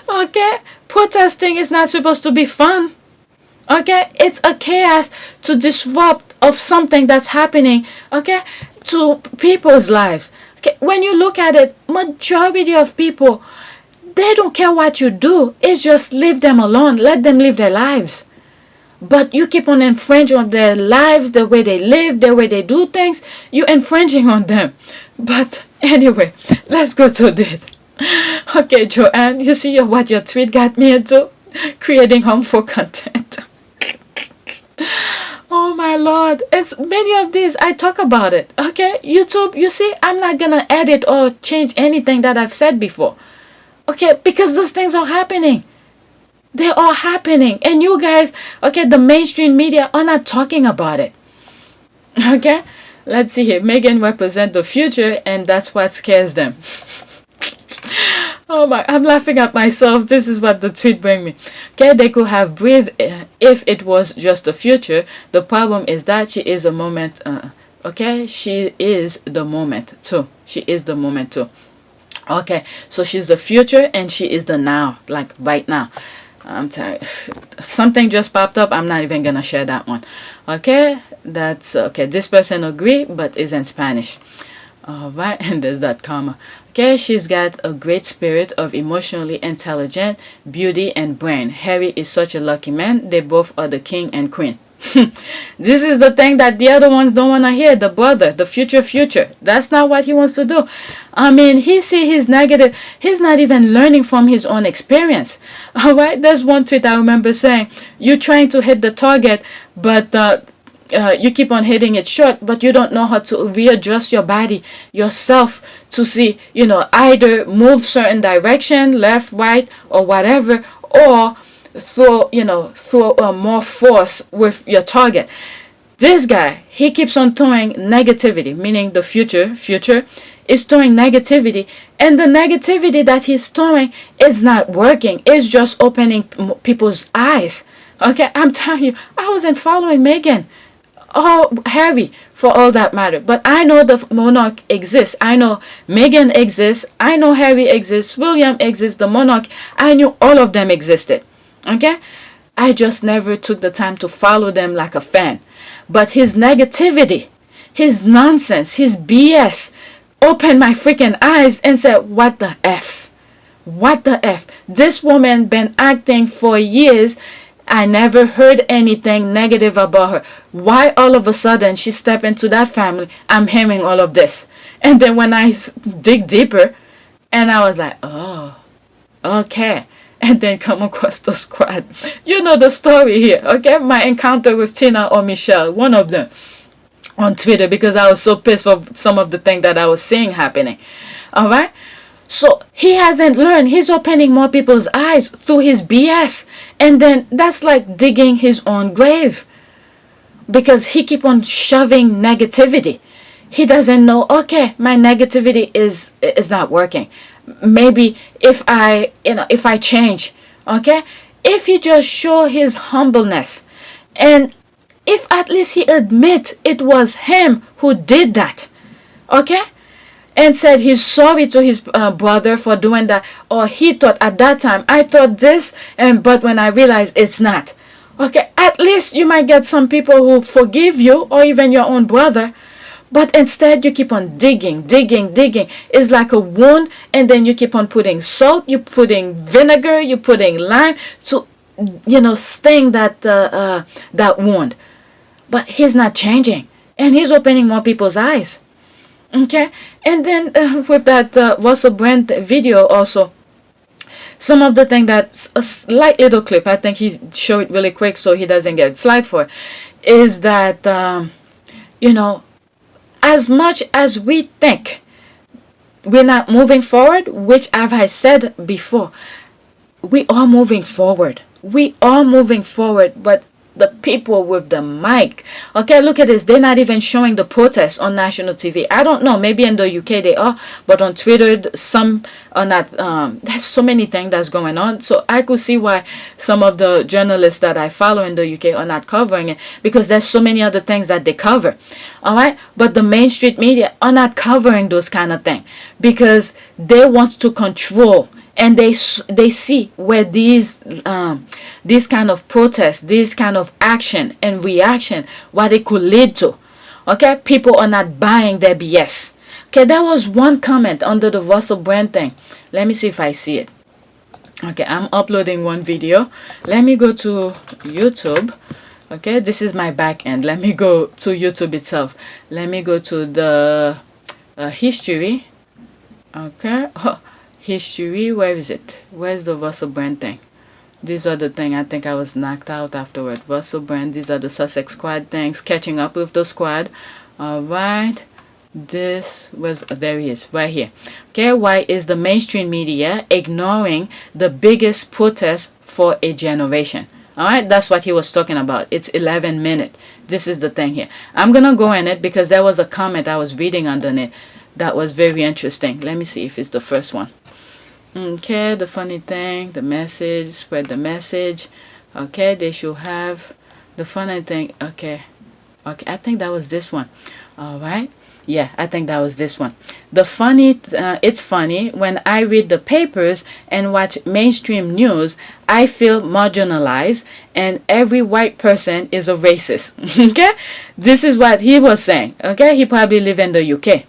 Okay? Protesting is not supposed to be fun. Okay? It's a chaos to disrupt of something that's happening, okay, to people's lives. Okay? When you look at it, majority of people, they don't care what you do. It's just leave them alone. Let them live their lives. But you keep on infringing on their lives, the way they live, the way they do things. You're infringing on them. But anyway, let's go to this. Okay, Joanne, you see what your tweet got me into? Creating harmful content. Oh my Lord. It's many of these, I talk about it. Okay, YouTube, you see, I'm not gonna edit or change anything that I've said before. Okay, because those things are happening. They are happening. And you guys, okay, the mainstream media are not talking about it. Okay, let's see here. Meghan represents the future, and that's what scares them. Oh my, I'm laughing at myself. This is what the tweet bring me. Okay, they could have breathed if it was just the future. The problem is that she is a moment. Okay, she is the moment too. She is the moment too. Okay, so she's the future and she is the now, like right now. I'm tired. Something just popped up. I'm not even gonna share that one. Okay, that's okay. This person agree, but is in Spanish. All right, and there's that comma. Okay, she's got a great spirit of emotionally intelligent, beauty, and brain. Harry is such a lucky man. They both are the king and queen. This is the thing that the other ones don't want to hear. The brother, the future. That's not what he wants to do. I mean, he see his negative. He's not even learning from his own experience. All right, there's one tweet I remember saying, you're trying to hit the target, but you keep on hitting it short, but you don't know how to readjust your body yourself to see, you know, either move certain direction, left, right, or whatever, or throw more force with your target. This guy, he keeps on throwing negativity, meaning the future is throwing negativity, and the negativity that he's throwing is not working. It's just opening people's eyes. Okay, I'm telling you, I wasn't following Meghan or Harry for all that matter, but I know the monarch exists. I know Meghan exists. I know Harry exists. William exists. The monarch. I knew all of them existed. Okay, I just never took the time to follow them like a fan. But his negativity, his nonsense, his BS opened my freaking eyes and said, what the F? What the F? This woman been acting for years. I never heard anything negative about her. Why all of a sudden she stepped into that family? I'm hearing all of this. And then when I dig deeper, and I was like, oh, okay. And then come across the squad. You know the story here, okay? My encounter with Tina or Michelle, one of them, on Twitter, because I was so pissed of some of the things that I was seeing happening. All right? So he hasn't learned. He's opening more people's eyes through his BS. And then that's like digging his own grave. Because he keep on shoving negativity. He doesn't know, okay, my negativity is not working. Maybe if I change, okay? If he just show his humbleness, and if at least he admit it was him who did that, okay? And said he's sorry to his brother for doing that, or he thought at that time, I thought this, but when I realized it's not. Okay, at least you might get some people who forgive you, or even your own brother. But instead, you keep on digging. It's like a wound, and then you keep on putting salt, you're putting vinegar, you're putting lime to, sting that wound. But he's not changing, and he's opening more people's eyes. Okay, and then with that Russell Brand video also, some of the thing that's a slight little clip, I think he showed it really quick so he doesn't get flagged for it, is that, as much as we think we're not moving forward, which as I said before, we are moving forward. We are moving forward, but the people with the mic, okay, look at this, they're not even showing the protests on national TV. I don't know, maybe in the UK they are, but on Twitter some are not. There's so many things that's going on, so I could see why some of the journalists that I follow in the UK are not covering it, because there's so many other things that they cover. All right, but the mainstream media are not covering those kind of things because they want to control. And they see where these kind of protests, this kind of action and reaction, what it could lead to. Okay, people are not buying their BS. Okay, there was one comment under the Russell Brand thing. Let me see if I see it. Okay, I'm uploading one video. Let me go to YouTube. Okay, this is my back end. Let me go to YouTube itself. Let me go to the history. Okay. History, where is it? Where's the Russell Brand thing? These are the thing. I think I was knocked out afterward. Russell Brand, these are the Sussex squad things. Catching up with the squad. Alright. This was, there he is, right here. Okay, why is the mainstream media ignoring the biggest protest for a generation? Alright, that's what he was talking about. It's 11 minutes. This is the thing here. I'm gonna go in it because there was a comment I was reading underneath that was very interesting. Let me see if it's the first one. Okay, the funny thing, the message, spread the message. Okay, they should have the funny thing. Okay, I think that was this one. All right, yeah, I think that was this one. The funny, it's funny when I read the papers and watch mainstream news, I feel marginalized and every white person is a racist. Okay, this is what he was saying. Okay, he probably live in the UK.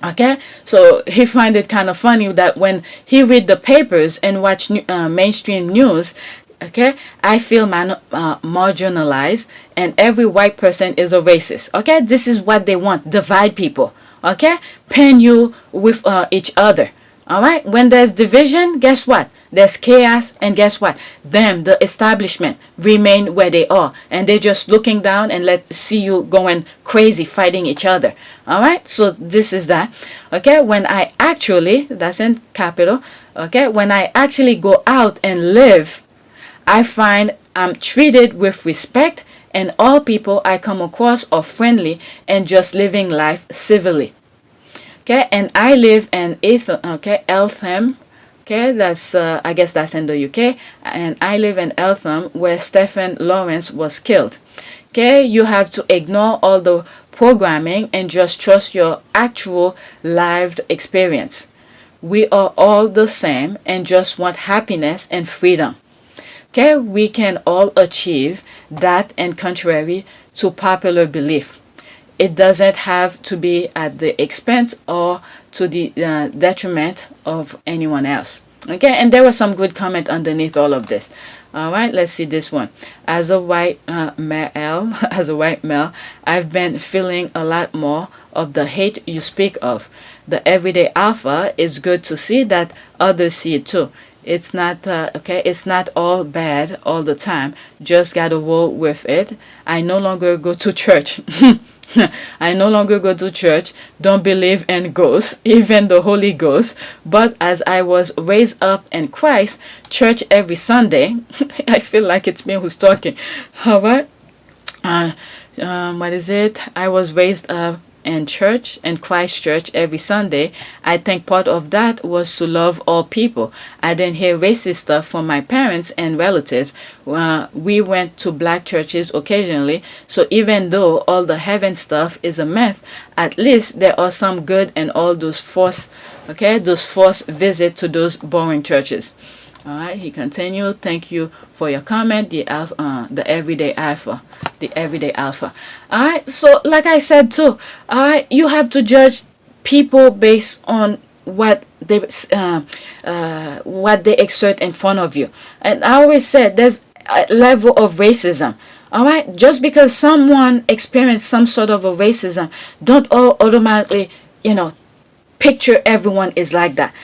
Okay, so he find it kind of funny that when he read the papers and watch mainstream news, okay, I feel marginalized and every white person is a racist. Okay, this is what they want, divide people. Okay, pain you with each other. All right, when there's division, guess what? There's chaos, and guess what? Them, the establishment, remain where they are, and they're just looking down and see you going crazy, fighting each other. All right, so this is that. Okay, when I actually, that's in capital. Okay, when I actually go out and live, I find I'm treated with respect and all people I come across are friendly and just living life civilly. Okay, and I live in Eltham. Okay, that's I guess that's in the UK, and I live in Eltham where Stephen Lawrence was killed. Okay, you have to ignore all the programming and just trust your actual lived experience. We are all the same and just want happiness and freedom. Okay, we can all achieve that and contrary to popular belief. It doesn't have to be at the expense or to the detriment of anyone else. Okay, and there was some good comment underneath all of this. All right, let's see this one. As a white male, I've been feeling a lot more of the hate you speak of. The everyday alpha is good to see that others see it too. It's not it's not all bad all the time. Just gotta roll with it. I no longer go to church. I no longer go to church, don't believe in ghosts, even the Holy Ghost. But as I was raised up in Christ, church every Sunday. I feel like it's me who's talking. All right. What is it? I was raised up in church, in Christ Church every Sunday. I think part of that was to love all people. I didn't hear racist stuff from my parents and relatives. We went to black churches occasionally, so even though all the heaven stuff is a myth, at least there are some good in all those forced visit to those boring churches. All right, he continued. Thank you for your comment. The everyday alpha, the everyday alpha. All right. So, like I said too, all right, you have to judge people based on what they exert in front of you. And I always said there's a level of racism. All right. Just because someone experienced some sort of a racism, don't all automatically, picture everyone is like that.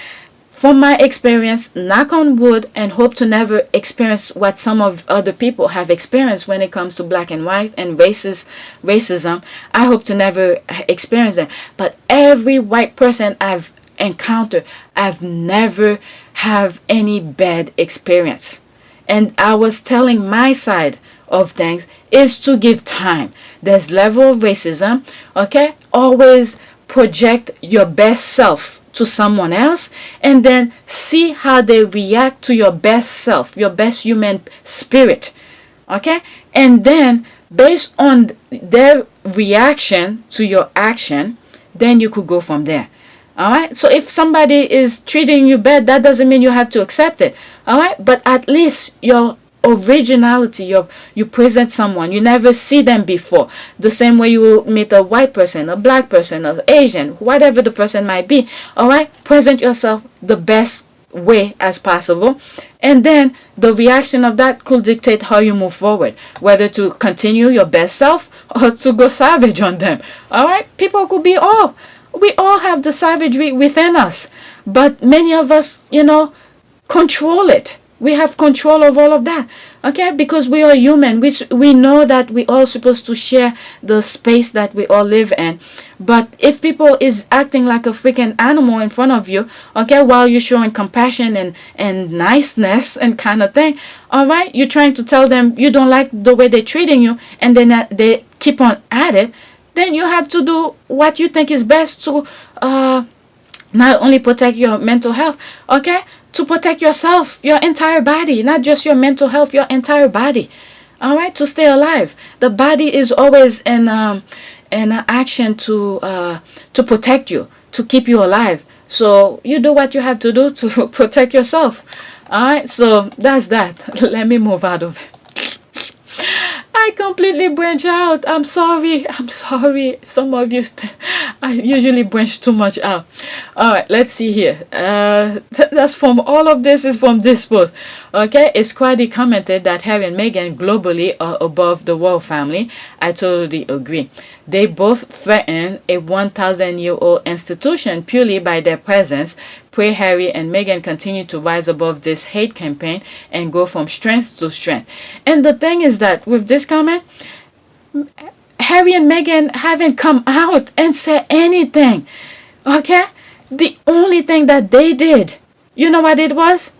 From my experience, knock on wood, and hope to never experience what some of other people have experienced when it comes to black and white and racism. I hope to never experience that. But every white person I've encountered, I've never have any bad experience. And I was telling my side of things is to give time. There's level of racism, okay? Always project your best self to someone else and then see how they react to your best self, your best human spirit. Okay? And then based on their reaction to your action, then you could go from there. All right? So if somebody is treating you bad, that doesn't mean you have to accept it. All right? But at least your originality, you present someone you never see them before, the same way you will meet a white person, a black person, an Asian, whatever the person might be. All right, present yourself the best way as possible, and then the reaction of that could dictate how you move forward, whether to continue your best self or to go savage on them. All right, people could be we all have the savagery within us, but many of us control it. We have control of all of that, okay? Because we are human. We know that we all supposed to share the space that we all live in. But if people is acting like a freaking animal in front of you, okay, while you're showing compassion and niceness and kind of thing, all right, you're trying to tell them you don't like the way they're treating you, and then they keep on at it, then you have to do what you think is best to not only protect your mental health, okay, to protect yourself, your entire body, not just your mental health, your entire body. All right, to stay alive. The body is always in action to protect you, to keep you alive. So you do what you have to do to protect yourself. All right, so that's that. Let me move out of it. I completely branch out. I'm sorry. Some of you, I usually branch too much out. All right, let's see here. That's from all of this is from this post. Okay, it's quite commented that Harry and Meghan globally are above the royal family. I totally agree. They both threaten a 1,000-year-old institution purely by their presence. Pray Harry and Meghan continue to rise above this hate campaign and go from strength to strength. And the thing is that with this comment, Harry and Meghan haven't come out and said anything. Okay? The only thing that they did, you know what it was?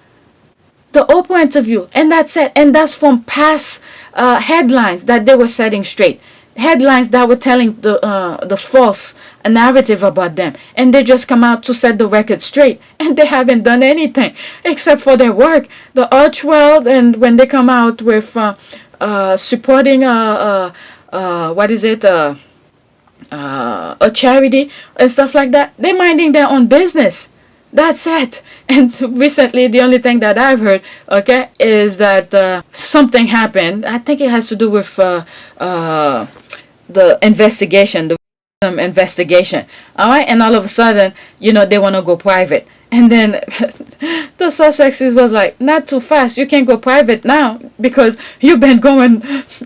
The Oprah interview, and that's it. And that's from past headlines that they were setting straight, headlines that were telling the false narrative about them, and they just come out to set the record straight, and they haven't done anything except for their work. The arch world, and when they come out with supporting what is it, a charity and stuff like that, they're minding their own business. That's it. And recently, the only thing that I've heard, okay, is that something happened. I think it has to do with the investigation, the investigation. All right, and all of a sudden, they want to go private. And then the Sussexes was like, not too fast. You can't go private now because you've been going.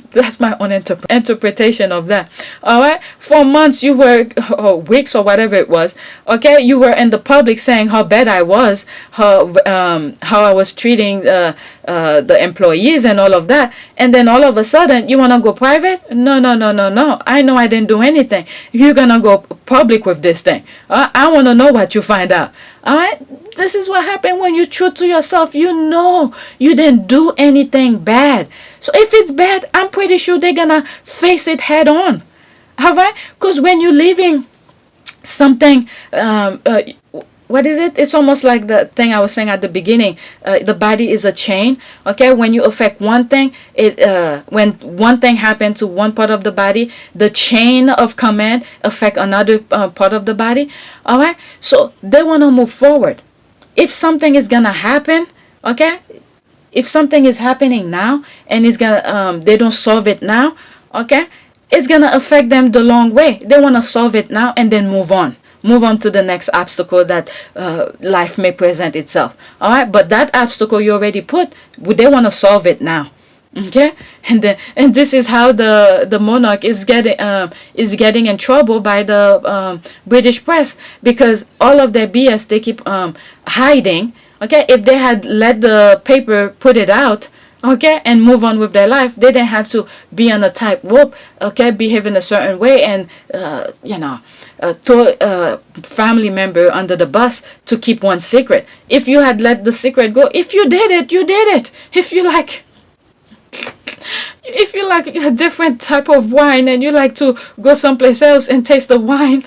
That's my own interpretation of that. All right. For months you were, or weeks or whatever it was. Okay. You were in the public saying how bad I was, how I was treating the employees and all of that. And then all of a sudden you want to go private? No. I know I didn't do anything. You're going to go public with this thing. I want to know what you find out. All right, this is what happened when you're true to yourself. You know you didn't do anything bad. So if it's bad, I'm pretty sure they're gonna face it head on. All right, because when you're leaving something, what is it? It's almost like the thing I was saying at the beginning. The body is a chain. Okay, when you affect one thing, when one thing happened to one part of the body, the chain of command affect another part of the body. All right, so they want to move forward. If something is gonna happen, okay, if something is happening now and it's gonna they don't solve it now, okay, it's gonna affect them the long way. They want to solve it now and then move on to the next obstacle that life may present itself. All right, but that obstacle you already put, they want to solve it now. Okay, and this is how the monarch is getting in trouble by the British press, because all of their BS they keep hiding. Okay, if they had let the paper put it out, okay, and move on with their life, they didn't have to be on a tightrope, okay, behave in a certain way and throw a family member under the bus to keep one secret. If you had let the secret go, if you did it, you did it. If you like a different type of wine and you like to go someplace else and taste the wine,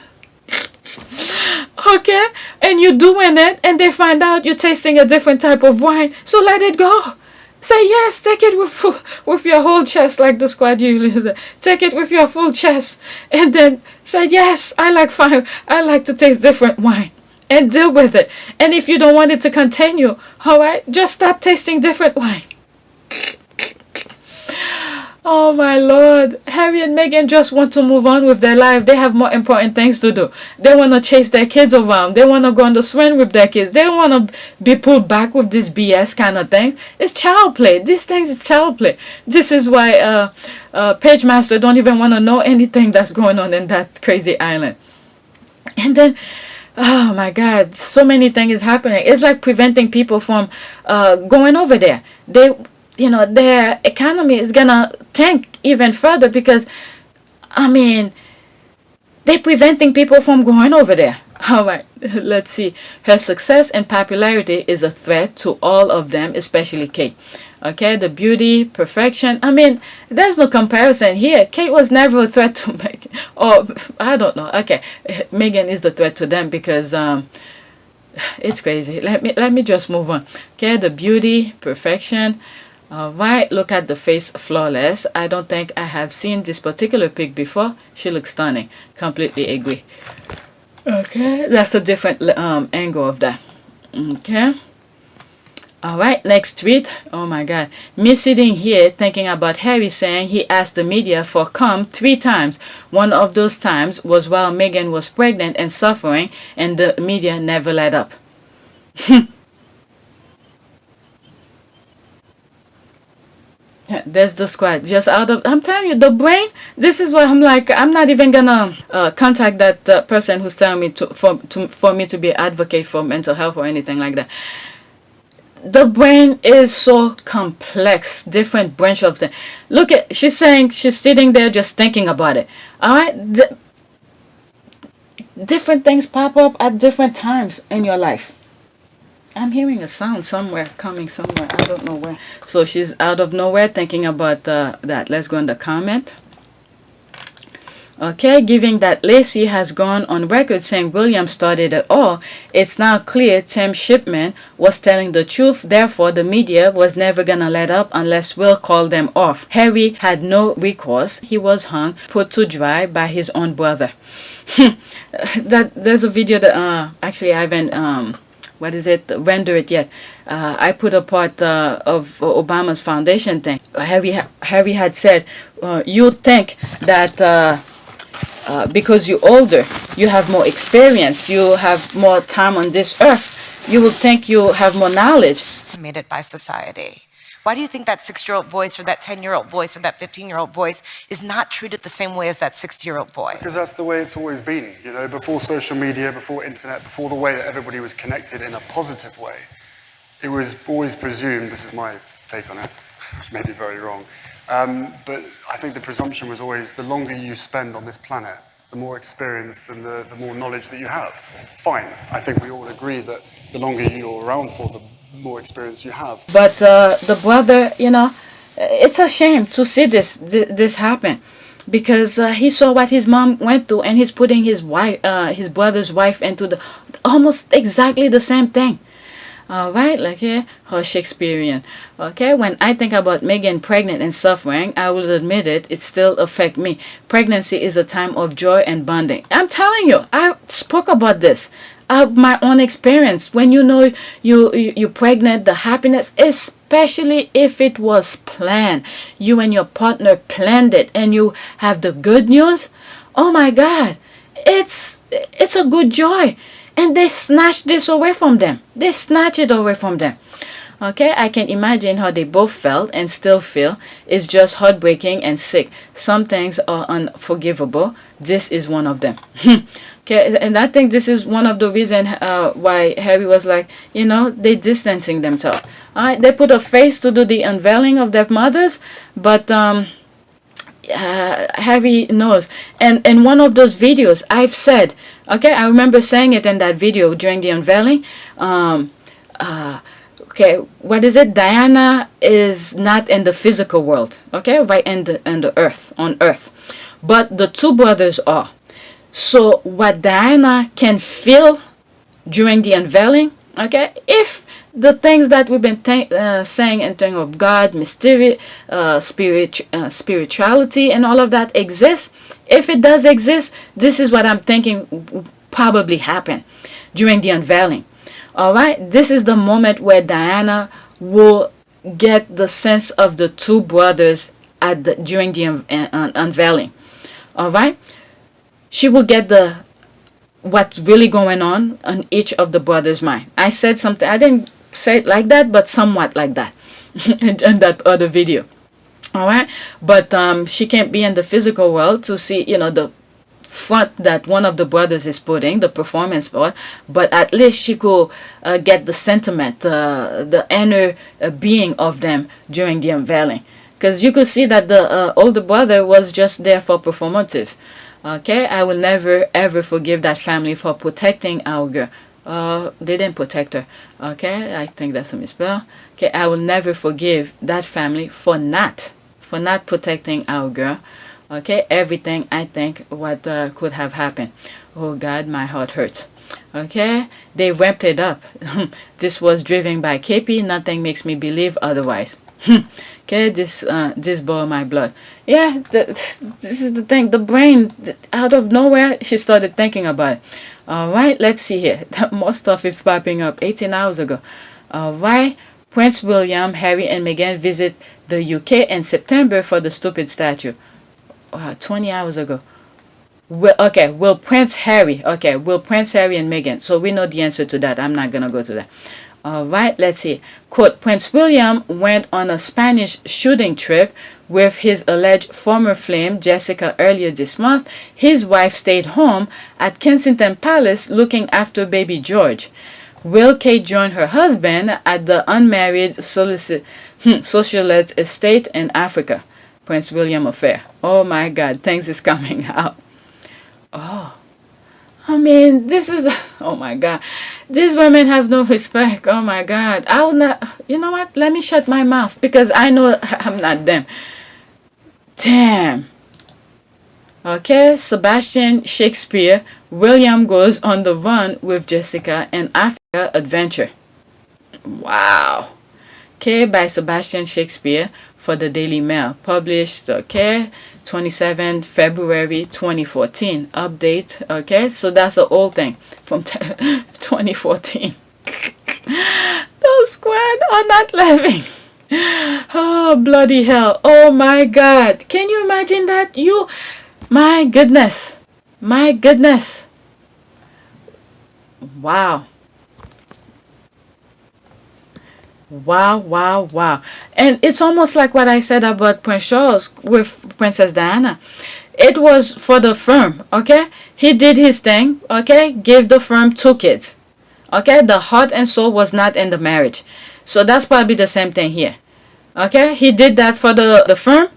okay, and you're doing it and they find out you're tasting a different type of wine, so let it go. Say yes, take it with your whole chest, like the squad usually. Take it with your full chest, and then say yes. I like fine. I like to taste different wine, and deal with it. And if you don't want it to continue, all right, just stop tasting different wine. Oh my Lord, Harry and Meghan just want to move on with their life. They have more important things to do. They want to chase their kids around. They want to go on the swing with their kids. They want to be pulled back with this BS kind of thing. It's child play. These things is child play. This is why Page Master don't even want to know anything that's going on in that crazy island. And then, oh my God, so many things is happening. It's like preventing people from going over there. Their economy is gonna tank even further because, they're preventing people from going over there. All right, let's see. Her success and popularity is a threat to all of them, especially Kate. Okay, the beauty, perfection. There's no comparison here. Kate was never a threat to Meghan. Or, I don't know. Okay, Meghan is the threat to them because, it's crazy. Let me just move on. Okay, the beauty, perfection. All right, look at the face, flawless. I don't think I have seen this particular pic before. She looks stunning. Completely agree. Okay, that's a different angle of that. Okay. All right, next tweet. Oh my God. Me sitting here thinking about Harry saying he asked the media for come 3 times. One of those times was while Meghan was pregnant and suffering, and the media never let up. There's the squad. Just out of, I'm telling you, the brain. This is why I'm like, I'm not even gonna contact that person who's telling me for me to be an advocate for mental health or anything like that. The brain is so complex, different branch of things. Look at, she's saying she's sitting there just thinking about it. All right, different things pop up at different times in your life. All I'm hearing a sound somewhere, coming somewhere. I don't know where. So she's out of nowhere thinking about that. Let's go in the comment. Okay, given that Lacey has gone on record saying William started it all, it's now clear Tim Shipman was telling the truth. Therefore, the media was never gonna let up unless Will called them off. Harry had no recourse. He was hung, put to dry by his own brother. There's a video that actually I haven't render it yet. I put a part of Obama's foundation thing. Harry had said, you think that because you're older, you have more experience, you have more time on this earth, you will think you have more knowledge. Made it by society. Why do you think that 6-year-old voice or that 10-year-old voice or that 15-year-old voice is not treated the same way as that 60-year-old voice? Because that's the way it's always been, you know, before social media, before internet, before the way that everybody was connected in a positive way. It was always presumed, this is my take on it, which may be very wrong, but I think the presumption was always the longer you spend on this planet, the more experience and the more knowledge that you have. Fine, I think we all agree that the longer you're around for, the more experience you have. But the brother, you know, it's a shame to see this happen, because he saw what his mom went through, and he's putting his brother's wife into the almost exactly the same thing. All right, like here, her Shakespearean. Okay, when I think about Meghan pregnant and suffering, I will admit it still affects me. Pregnancy is a time of joy and bonding. I'm telling you, I spoke about this. My own experience. When you know you're pregnant, the happiness, especially if it was planned, you and your partner planned it, and you have the good news. Oh my God, it's a good joy. And they snatch this away from them. They snatch it away from them. Okay, I can imagine how they both felt and still feel. It's just heartbreaking and sick. Some things are unforgivable. This is one of them. Okay, and I think this is one of the reasons why Harry was like, you know, they distancing themselves. All right, they put a face to do the unveiling of their mothers, but Harry knows. And in one of those videos, I've said, okay, I remember saying it in that video during the unveiling. Okay, what is it? Diana is not in the physical world, okay, right in the earth, on earth, but the two brothers are. So what Diana can feel during the unveiling, okay, if the things that we've been saying in terms of God, mystery, spirituality, and all of that exists, if it does exist, this is what I'm thinking probably happened during the unveiling. All right, this is the moment where Diana will get the sense of the two brothers during the unveiling. All right, she will get what's really going on each of the brothers' mind. I said something, I didn't say it like that, but somewhat like that in that other video. All right, but she can't be in the physical world to see, you know, the front that one of the brothers is putting, the performance part, but at least she could get the sentiment, the inner being of them during the unveiling, because you could see that the older brother was just there for performative. Okay, I will never ever forgive that family for protecting our girl. They didn't protect her. Okay, I think that's a misspell. Okay, I will never forgive that family for not protecting our girl. Okay, everything I think what could have happened. Oh God, my heart hurts. Okay, they ramped it up. This was driven by KP. Nothing makes me believe otherwise. Okay, this boiled my blood. Yeah, this is the thing. The brain, out of nowhere, she started thinking about it. All right, let's see here. More stuff is popping up. 18 hours ago. All right, Prince William, Harry, and Meghan visit the UK in September for the stupid statue. 20 hours ago. Will Prince Harry and Meghan. So we know the answer to that. I'm not gonna go to that. All right, let's see. Quote, Prince William went on a Spanish shooting trip with his alleged former flame, Jessica, earlier this month. His wife stayed home at Kensington Palace looking after baby George. Will Kate joined her husband at the unmarried socialite estate in Africa. Prince William affair. Oh my God, things is coming out. Oh, I mean, this is, oh my God. These women have no respect. Oh my God. I will not. You know what? Let me shut my mouth because I know I'm not them. Damn. Okay, Sebastian Shakespeare. William goes on the run with Jessica and Africa adventure. Wow. Okay, by Sebastian Shakespeare for the Daily Mail. Published, okay, 27 February 2014. Update, okay, so that's the old thing from 2014. Those squad are not living. Oh, bloody hell. Oh my God. Can you imagine that? My goodness. My goodness. Wow. Wow, wow, wow. And it's almost like what I said about Prince Charles with Princess Diana. It was for the firm, okay? He did his thing, okay? Gave the firm 2 kids, okay? The heart and soul was not in the marriage. So that's probably the same thing here, okay? He did that for the firm.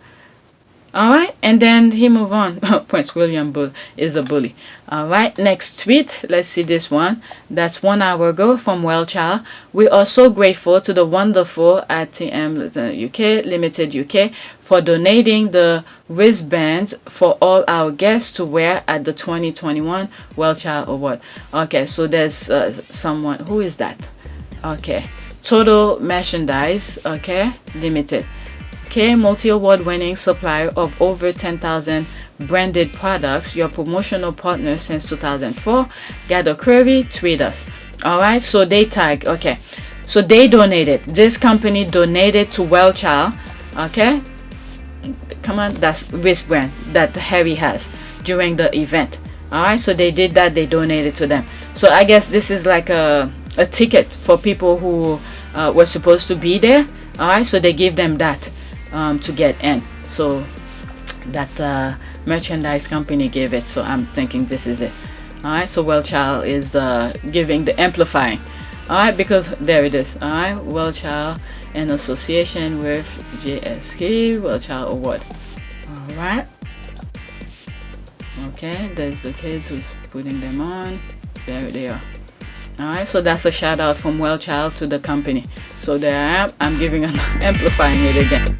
All right, and then he move on. Prince William is a bully. All right, next tweet. Let's see this one. That's 1 hour ago from Well Child. We are so grateful to the wonderful ATM UK Limited UK for donating the wristbands for all our guests to wear at the 2021 Well Child Award. Okay, so there's someone. Who is that? Okay, Total Merchandise. Okay, Limited. Okay, multi-award winning supplier of over 10,000 branded products, your promotional partner since 2004. Got a query? Tweet us. All right, so they tag. Okay, so they donated. This company donated to Well Child. Okay, come on, that's wristband that Harry has during the event. All right, so they did that. They donated to them. So I guess this is like a ticket for people who were supposed to be there. All right, so they give them that. To get in, so that merchandise company gave it, so I'm thinking this is it. All right, so Well Child is giving the amplifying. All right, because there it is. All right, Well Child in association with JSK Well Child Award. All right, okay, there's the kids who's putting them on. There they are. All right, so that's a shout out from Well Child to the company. So there I am. I'm giving an amplifying it again.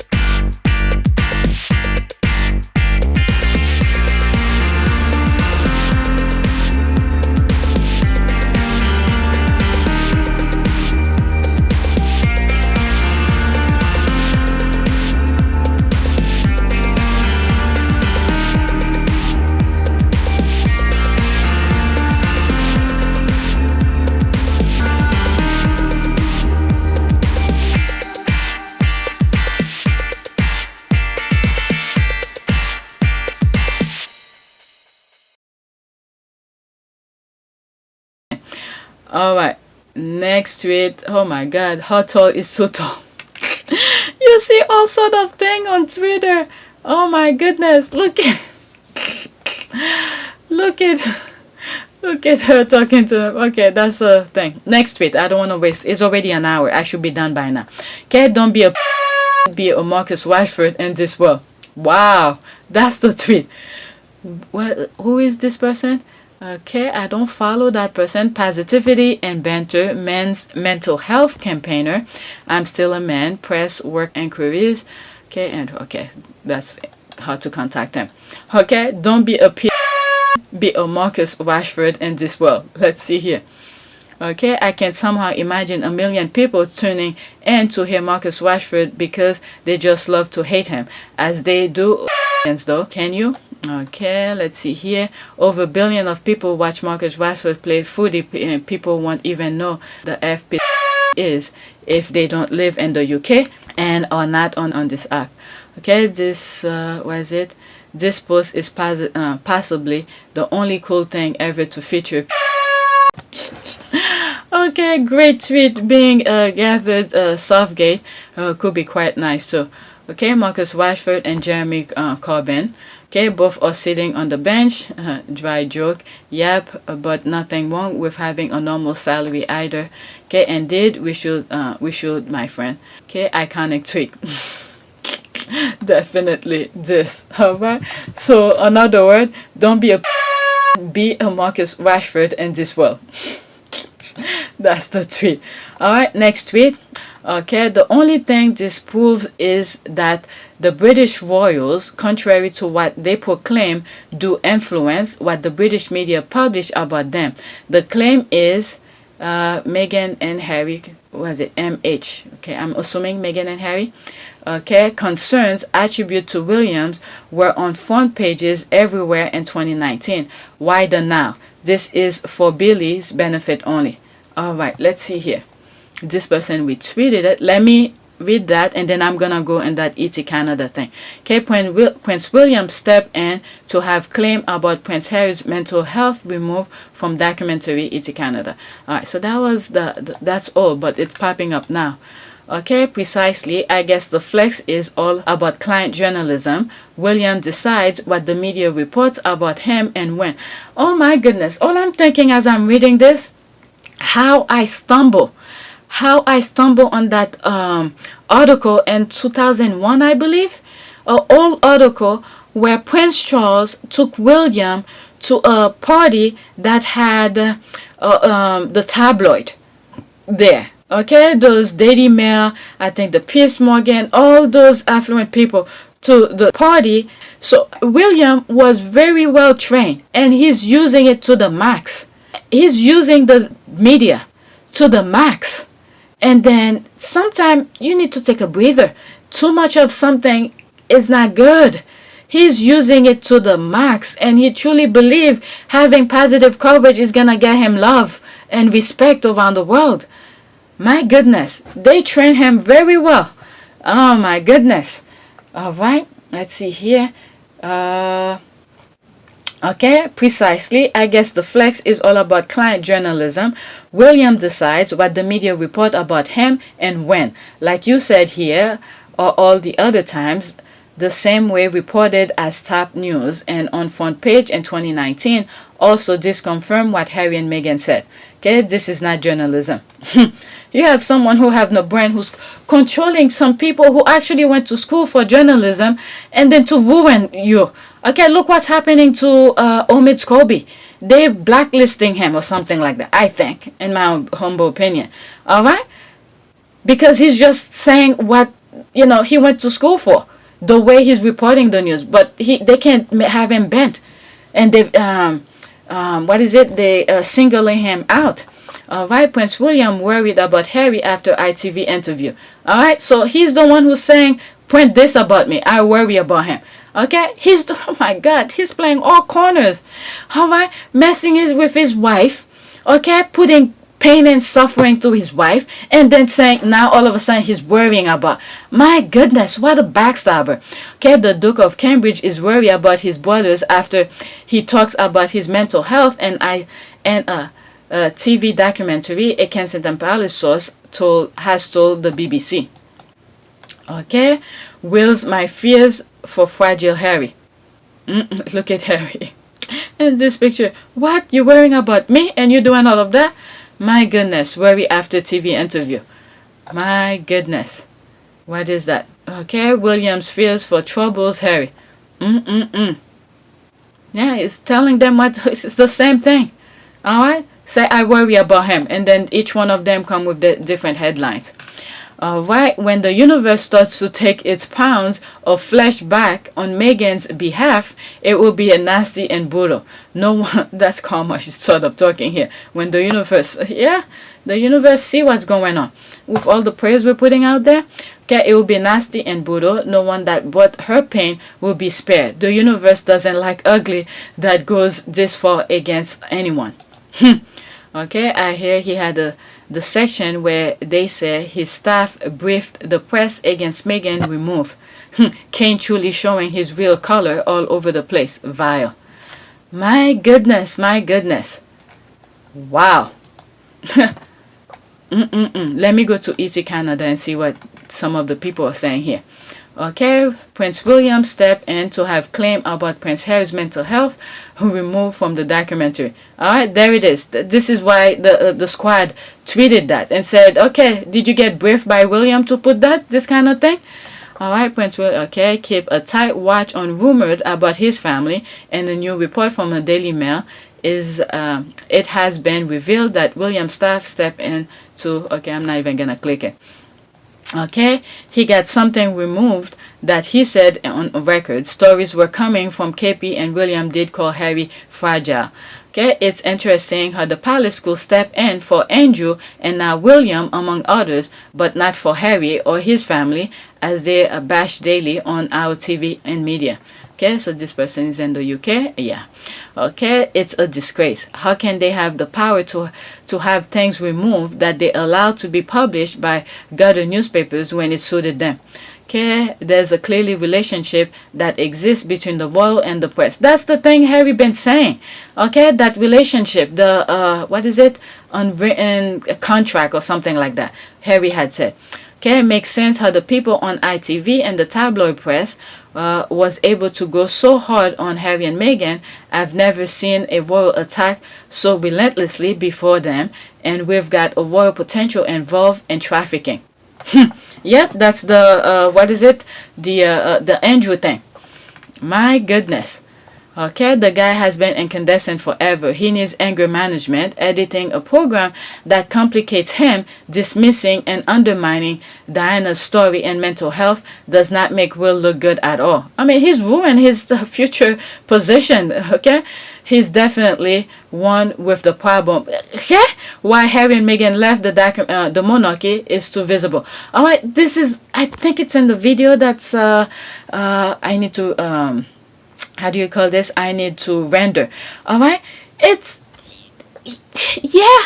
All right, next tweet. Oh my God, how tall is so tall? You see all sort of thing on Twitter. Oh my goodness, look at look at her talking to him. Okay, that's a thing. Next tweet. I don't want to waste. It's already an hour. I should be done by now. Okay, don't be a Marcus Rashford in this world. Wow, that's the tweet. What? Who is this person? Okay, I don't follow that person. Positivity and banter, men's mental health campaigner. I'm still a man. Press work inquiries. Okay, and okay, that's how to contact them. Okay, don't be a Marcus Rashford in this world. Let's see here. Okay, I can somehow imagine a million people tuning in to hear Marcus Rashford because they just love to hate him, as they do. Though, can you? Okay, let's see here. Over a billion of people watch Marcus Rashford play footy. People won't even know the FP is if they don't live in the UK and are not on this app. Okay, this what is it? This post is possibly the only cool thing ever to feature. Okay, great tweet being gathered. Southgate could be quite nice too. Okay, Marcus Rashford and Jeremy Corbyn. Okay, both are sitting on the bench. Dry joke. Yep, but nothing wrong with having a normal salary either. Okay, indeed, we should, my friend. Okay, iconic tweet. Definitely this. Alright. So another word, don't be a Marcus Rashford in this world. That's the tweet. All right, next tweet. Okay, the only thing this proves is that the British royals, contrary to what they proclaim, do influence what the British media publish about them. The claim is Meghan and Harry, was it MH? Okay, I'm assuming Meghan and Harry. Okay, concerns attributed to Williams were on front pages everywhere in 2019. Why the now? This is for Billy's benefit only. All right, let's see here. This person retweeted it. Let me read that, and then I'm gonna go in that ET Canada thing. Okay, Prince William stepped in to have claim about Prince Harry's mental health removed from documentary ET Canada. All right, so that was that's all, but it's popping up now. Okay, precisely. I guess the flex is all about client journalism. William decides what the media reports about him and when. Oh my goodness. All I'm thinking as I'm reading this, how I stumble on that article in 2001, I believe. An old article where Prince Charles took William to a party that had the tabloid there. Okay, those Daily Mail, I think the Piers Morgan, all those affluent people to the party. So William was very well trained, and he's using it to the max. He's using the media to the max. And then sometimes you need to take a breather. Too much of something is not good. He's using it to the max, and he truly believes having positive coverage is gonna get him love and respect around the world. My goodness, they train him very well. Oh my goodness. All right, let's see here. Okay, precisely. I guess the flex is all about client journalism. William decides what the media report about him and when. Like you said here, or all the other times, the same way reported as top news and on front page in 2019 also disconfirm what Harry and Meghan said. Okay, this is not journalism. You have someone who have no brain, who's controlling some people who actually went to school for journalism, and then to ruin you. Okay, look what's happening to Omid Scobie. They're blacklisting him or something like that, I think, in my humble opinion. All right? Because he's just saying what, he went to school for. The way he's reporting the news. But they can't have him bent. And they, They singling him out. All right, Prince William worried about Harry after ITV interview. All right, so he's the one who's saying, print this about me. I worry about him. Okay, oh my God, he's playing all corners. All right, messing with his wife. Okay, putting pain and suffering to his wife, and then saying now all of a sudden he's worrying about. My goodness, what a backstabber. Okay, the Duke of Cambridge is worried about his brothers after he talks about his mental health, and a TV documentary, a Kensington Palace source has told the BBC. Okay, Will's my fears for fragile Harry. Look at Harry in this picture. What, you worrying about me and you doing all of that? My goodness, worry after TV interview. My goodness, what is that? Okay, William's fears for troubles Harry. Yeah, he's telling them it's the same thing. All right, say I worry about him, and then each one of them come with the different headlines. All right, when the universe starts to take its pounds of flesh back on Meghan's behalf, it will be a nasty and brutal. No one, that's Karma, she's sort of talking here. When the universe, the universe see what's going on. With all the prayers we're putting out there, okay, it will be nasty and brutal. No one that brought her pain will be spared. The universe doesn't like ugly that goes this far against anyone. Okay, I hear he had the section where they say his staff briefed the press against Meghan remove. Kane truly showing his real color all over the place. Vile. My goodness, my goodness. Wow. Let me go to ET Canada and see what some of the people are saying here. Okay, Prince William stepped in to have claim about Prince Harry's mental health, who removed from the documentary. All right, there it is. This is why the squad tweeted that and said, okay, did you get briefed by William to put this kind of thing? All right, Prince William, okay, keep a tight watch on rumored about his family, and a new report from the Daily Mail is it has been revealed that William staff stepped in to, okay, I'm not even gonna click it. Okay, he got something removed that he said on record. Stories were coming from KP and William did call Harry fragile. Okay, it's interesting how the palace school stepped in for Andrew and now William, among others, but not for Harry or his family, as they bash daily on our TV and media. Okay, so this person is in the UK. Yeah. Okay, it's a disgrace. How can they have the power to have things removed that they allow to be published by other newspapers when it suited them? Okay, there's a clearly relationship that exists between the royal and the press. That's the thing Harry been saying. Okay, that relationship, the what is it, unwritten contract or something like that. Harry had said. Okay, it makes sense how the people on ITV and the tabloid press was able to go so hard on Harry and Meghan. I've never seen a royal attack so relentlessly before them, and we've got a royal potential involved in trafficking. Yep, that's the what is it? The Andrew thing. My goodness. Okay, the guy has been incandescent forever. He needs anger management, editing a program that complicates him, dismissing and undermining Diana's story and mental health does not make Will look good at all. I mean, he's ruined his future position, okay? He's definitely one with the problem. Okay? Why Harry and Meghan left the monarchy is too visible. All right, this is, I think it's in the video that's, I need to, how do you call this? I need to render. All right, it's, yeah,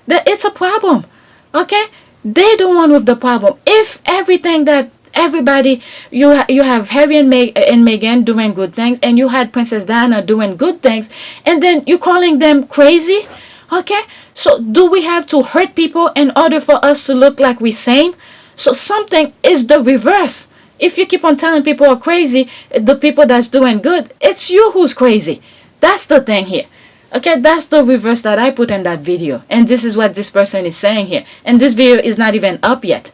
it's a problem. Okay, they the one with the problem. If everything that everybody, you have Harry and Meghan doing good things, and you had Princess Diana doing good things, and then you calling them crazy. Okay, so do we have to hurt people in order for us to look like we're sane? So something is the reverse. If you keep on telling people are crazy, the people that's doing good, it's you who's crazy. That's the thing here. Okay, that's the reverse that I put in that video. And this is what this person is saying here. And this video is not even up yet.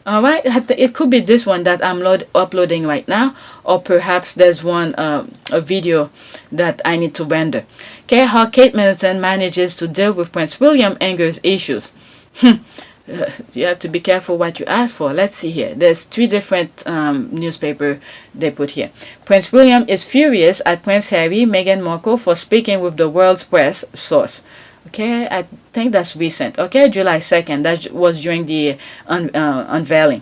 Alright, it could be this one that I'm uploading right now. Or perhaps there's one, a video that I need to render. Okay, how Kate Middleton manages to deal with Prince William anger's issues. You have to be careful what you ask for. Let's see here. There's 3 different newspaper they put here. Prince William is furious at Prince Harry, Meghan Markle for speaking with the world's press source. Okay, I think that's recent. Okay, July 2nd. That was during the unveiling.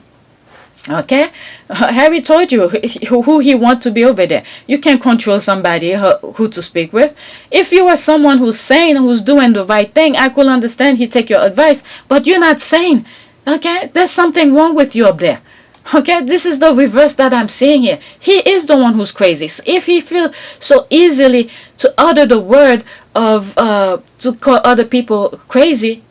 Okay, Harry told you who he wants to be over there. You can't control somebody who to speak with. If you are someone who's sane, who's doing the right thing, I could understand he take your advice, but you're not sane. Okay, there's something wrong with you up there. Okay, this is the reverse that I'm seeing here. He is the one who's crazy. So if he feels so easily to utter the word of to call other people crazy,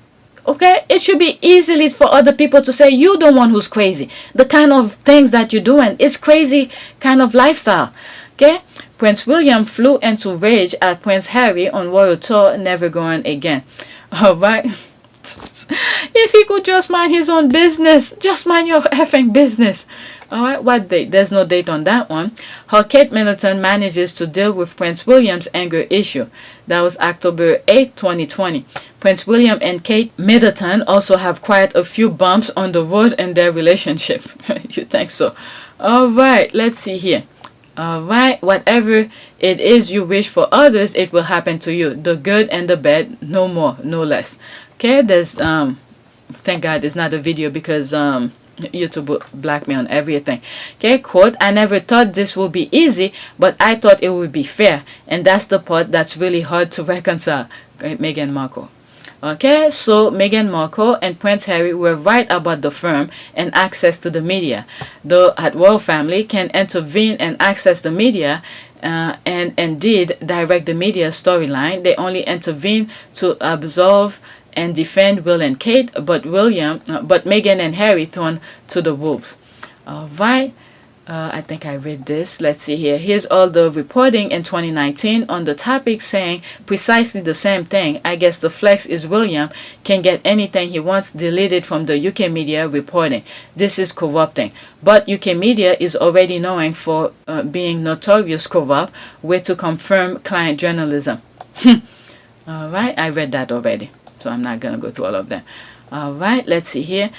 okay, it should be easily for other people to say you the one who's crazy. The kind of things that you're doing is crazy kind of lifestyle. Okay, Prince William flew into rage at Prince Harry on royal tour, never going again. All right. If he could just mind his own business, just mind your effing business. Alright, what date? There's no date on that one. How Kate Middleton manages to deal with Prince William's anger issue. That was October 8, 2020. Prince William and Kate Middleton also have quite a few bumps on the road in their relationship. You think so? Alright, let's see here. Alright, whatever it is you wish for others, it will happen to you. The good and the bad, no more, no less. Okay, there's thank God it's not a video because YouTube will black me on everything. Okay, quote, I never thought this would be easy, but I thought it would be fair. And that's the part that's really hard to reconcile. Meghan Markle. Okay, so Meghan Markle and Prince Harry were right about the firm and access to the media. The royal family can intervene and access the media and indeed direct the media storyline. They only intervene to absolve and defend Will and Kate, but Meghan and Harry thrown to the wolves. All right. I think I read this. Let's see here. Here's all the reporting in 2019 on the topic saying precisely the same thing. I guess the flex is William can get anything he wants deleted from the UK media reporting. This is corrupting. But UK media is already known for being notorious corrupt, way to confirm client journalism. All right, I read that already, so I'm not gonna go through all of them. All right, let's see here.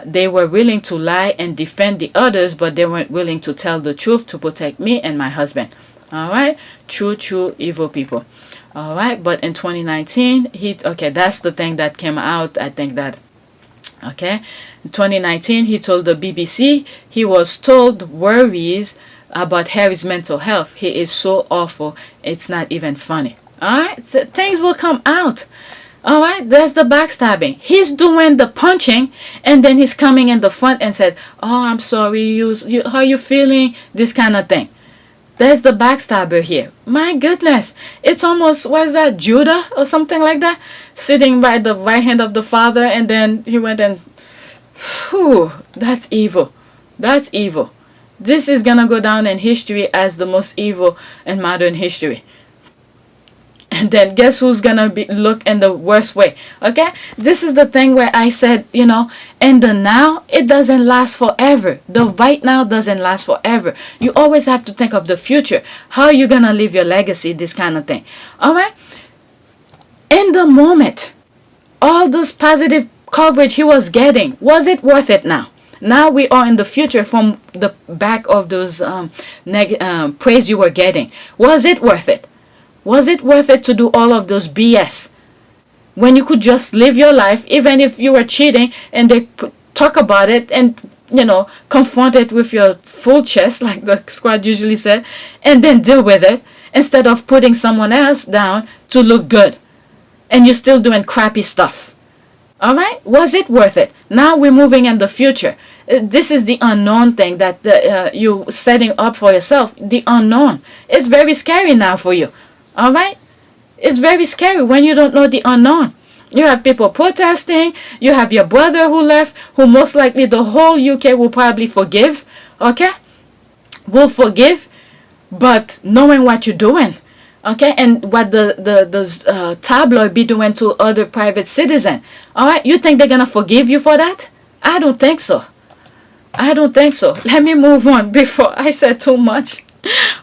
They were willing to lie and defend the others, but they weren't willing to tell the truth to protect me and my husband. All right, true evil people. All right, but in 2019, okay, that's the thing that came out. I think that, okay, in 2019, he told the BBC he was told worries about Harry's mental health. He is so awful, it's not even funny. All right, so things will come out. All right, there's the backstabbing. He's doing the punching, and then he's coming in the front and said, "Oh, I'm sorry. You how you feeling?" This kind of thing. There's the backstabber here. My goodness, it's almost, what is that, Judah or something like that, sitting by the right hand of the Father, and then he went and, whew, that's evil. That's evil. This is gonna go down in history as the most evil in modern history. And then guess who's gonna be look in the worst way? Okay, this is the thing where I said, you know, and the now, it doesn't last forever. The right now doesn't last forever. You always have to think of the future. How are you gonna leave your legacy? This kind of thing. All right, in the moment, all this positive coverage he was getting, was it worth it? Now we are in the future from the back of those praise you were getting. Was it worth it? Was it worth it to do all of those BS when you could just live your life, even if you were cheating, and they talk about it and, you know, confront it with your full chest, like the squad usually said, and then deal with it instead of putting someone else down to look good, and you're still doing crappy stuff. All right, was it worth it? Now we're moving in the future. This is the unknown thing that you're setting up for yourself. The unknown. It's very scary now for you. All right, it's very scary when you don't know the unknown. You have people protesting. You have your brother who left, who most likely the whole UK will probably forgive. Okay, will forgive, but knowing what you're doing, okay, and what the tabloid be doing to other private citizen. All right, you think they're gonna forgive you for that? I don't think so. I don't think so. Let me move on before I said too much.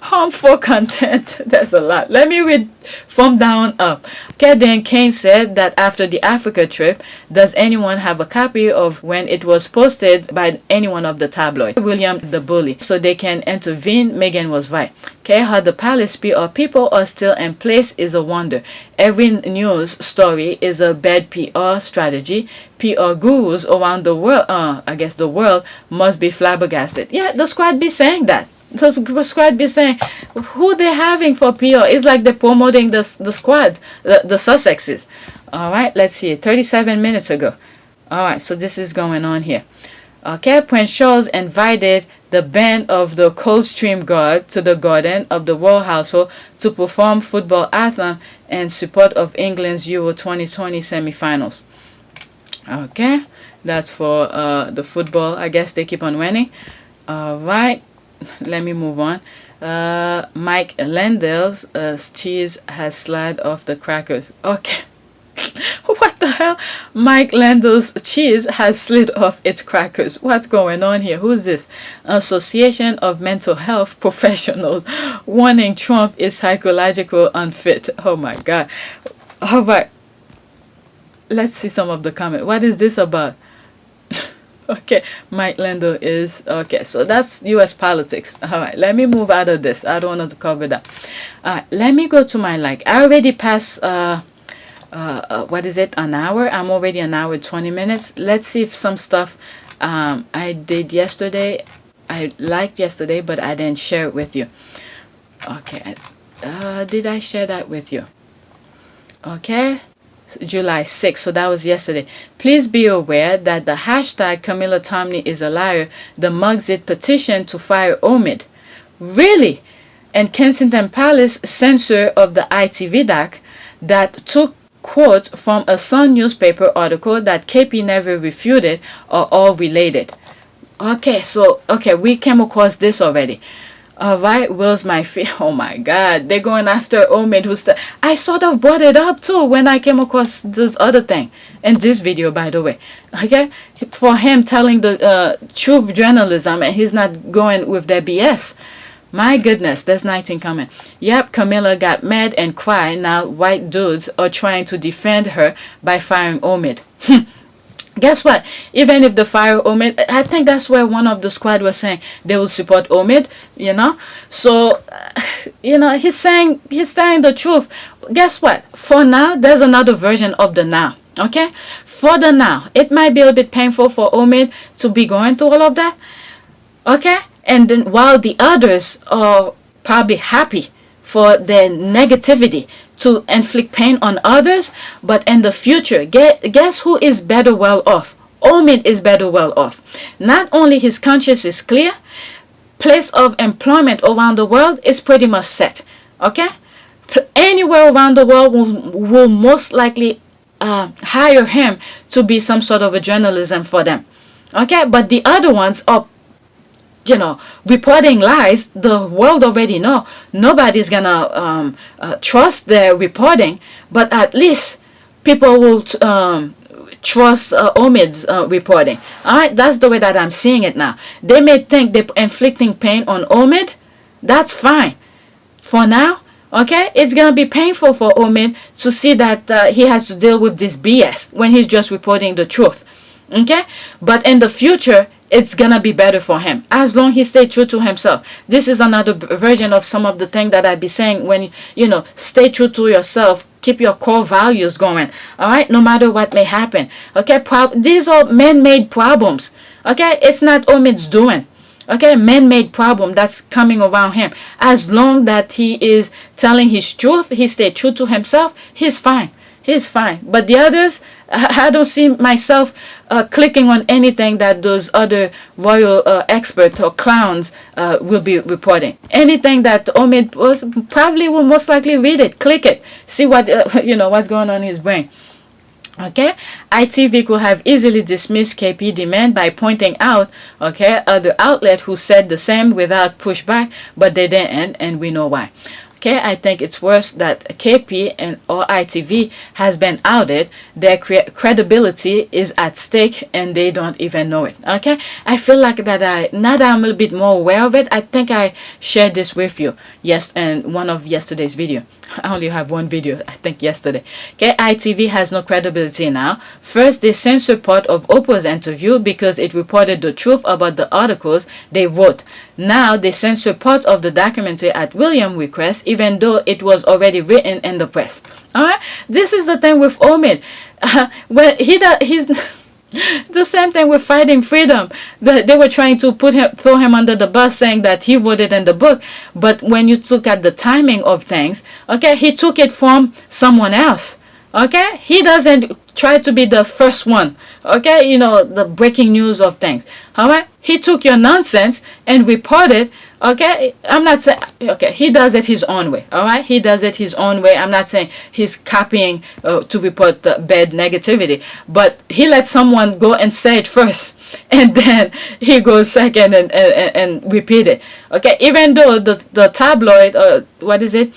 Harmful content. That's a lot. Let me read from down up. Okay, then Kane said that after the Africa trip, does anyone have a copy of when it was posted by anyone of the tabloid? William the Bully. So they can intervene. Meghan was right. Okay, how the palace PR people are still in place is a wonder. Every news story is a bad PR strategy. PR gurus around the world, I guess the world, must be flabbergasted. Yeah, the squad be saying that. The squad be saying who they having for PR. It's like they're promoting the squad, the Sussexes. All right, let's see. 37 minutes ago. All right, so this is going on here. Okay, Prince Charles invited the band of the Coldstream Guard to the garden of the royal household to perform football anthem in support of England's Euro 2020 semi-finals. Okay, that's for the football. I guess they keep on winning. All right. Let me move on. Mike Lendel's cheese has slid off the crackers. Okay. What the hell? Mike Lendel's cheese has slid off its crackers. What's going on here? Who's this? Association of Mental Health Professionals warning Trump is psychologically unfit. Oh my God. All right. Let's see some of the comment. What is this about? Okay, Mike Lendl is okay. So that's U.S. politics. All right, let me move out of this. I don't want to cover that. All right, let me go to my like. I already passed. What is it? An hour. I'm already an hour 20 minutes. Let's see if some stuff I did yesterday. I liked yesterday, but I didn't share it with you. Okay. Did I share that with you? Okay. July 6th, so that was yesterday. Please be aware that the hashtag Camilla Tomney is a liar, the Muxit petition to fire Omid. Really? And Kensington Palace censor of the ITV doc that took quotes from a Sun newspaper article that KP never refuted are all related. Okay, so, okay, we came across this already. All right, Will's my fear. Oh my God, they're going after Omid. I sort of brought it up too when I came across this other thing in this video, by the way. Okay, for him telling the truth journalism, and he's not going with their BS. My goodness, there's 19 coming. Yep, Camilla got mad and cried. Now white dudes are trying to defend her by firing Omid. Guess what? Even if the fire Omid, I think that's where one of the squad was saying they will support Omid, you know. So, he's telling the truth. Guess what? For now, there's another version of the now. Okay, for the now, it might be a bit painful for Omid to be going through all of that. Okay, and then while the others are probably happy for their negativity to inflict pain on others, but in the future, guess who is better well off? Omid is better well off. Not only his conscience is clear, place of employment around the world is pretty much set. Okay, anywhere around the world will most likely hire him to be some sort of a journalism for them. Okay, but the other ones are reporting lies. The world already know. Nobody's gonna trust their reporting, but at least people will trust Omid's reporting. All right, that's the way that I'm seeing it now. They may think they're inflicting pain on Omid. That's fine. For now, okay, it's gonna be painful for Omid to see that he has to deal with this BS when he's just reporting the truth. Okay, but in the future, it's gonna be better for him as long as he stay true to himself. This is another version of some of the things that I be saying when stay true to yourself, keep your core values going. All right, no matter what may happen. Okay, these are man-made problems. Okay, it's not Omid's doing. Okay, man-made problem that's coming around him. As long that he is telling his truth, he stay true to himself, he's fine. He's fine. But the others, I don't see myself clicking on anything that those other royal experts or clowns will be reporting. Anything that Omid was probably will most likely read it, click it, see what what's going on in his brain. Okay, ITV could have easily dismissed KP demand by pointing out, other outlet who said the same without pushback, but they didn't, and we know why. Okay, I think it's worse that KP or ITV has been outed. Their credibility is at stake and they don't even know it. Okay, I feel like that now that I'm a little bit more aware of it, I think I shared this with you in one of yesterday's video. I only have one video, I think yesterday. Okay, ITV has no credibility now. First, they censored part of Oprah's interview because it reported the truth about the articles they wrote. Now they censor part of the documentary at William's request, even though it was already written in the press. All right, this is the thing with Omid. When he's the same thing with Fighting Freedom. They were trying to throw him under the bus, saying that he wrote it in the book. But when you look at the timing of things, okay, he took it from someone else. Okay, he doesn't try to be the first one. Okay, the breaking news of things. All right, he took your nonsense and reported. Okay, I'm not saying, okay, he does it his own way. All right, he does it his own way. I'm not saying he's copying to report the bad negativity, but he let someone go and say it first, and then he goes second and repeat it. Okay, even though the tabloid, what is it,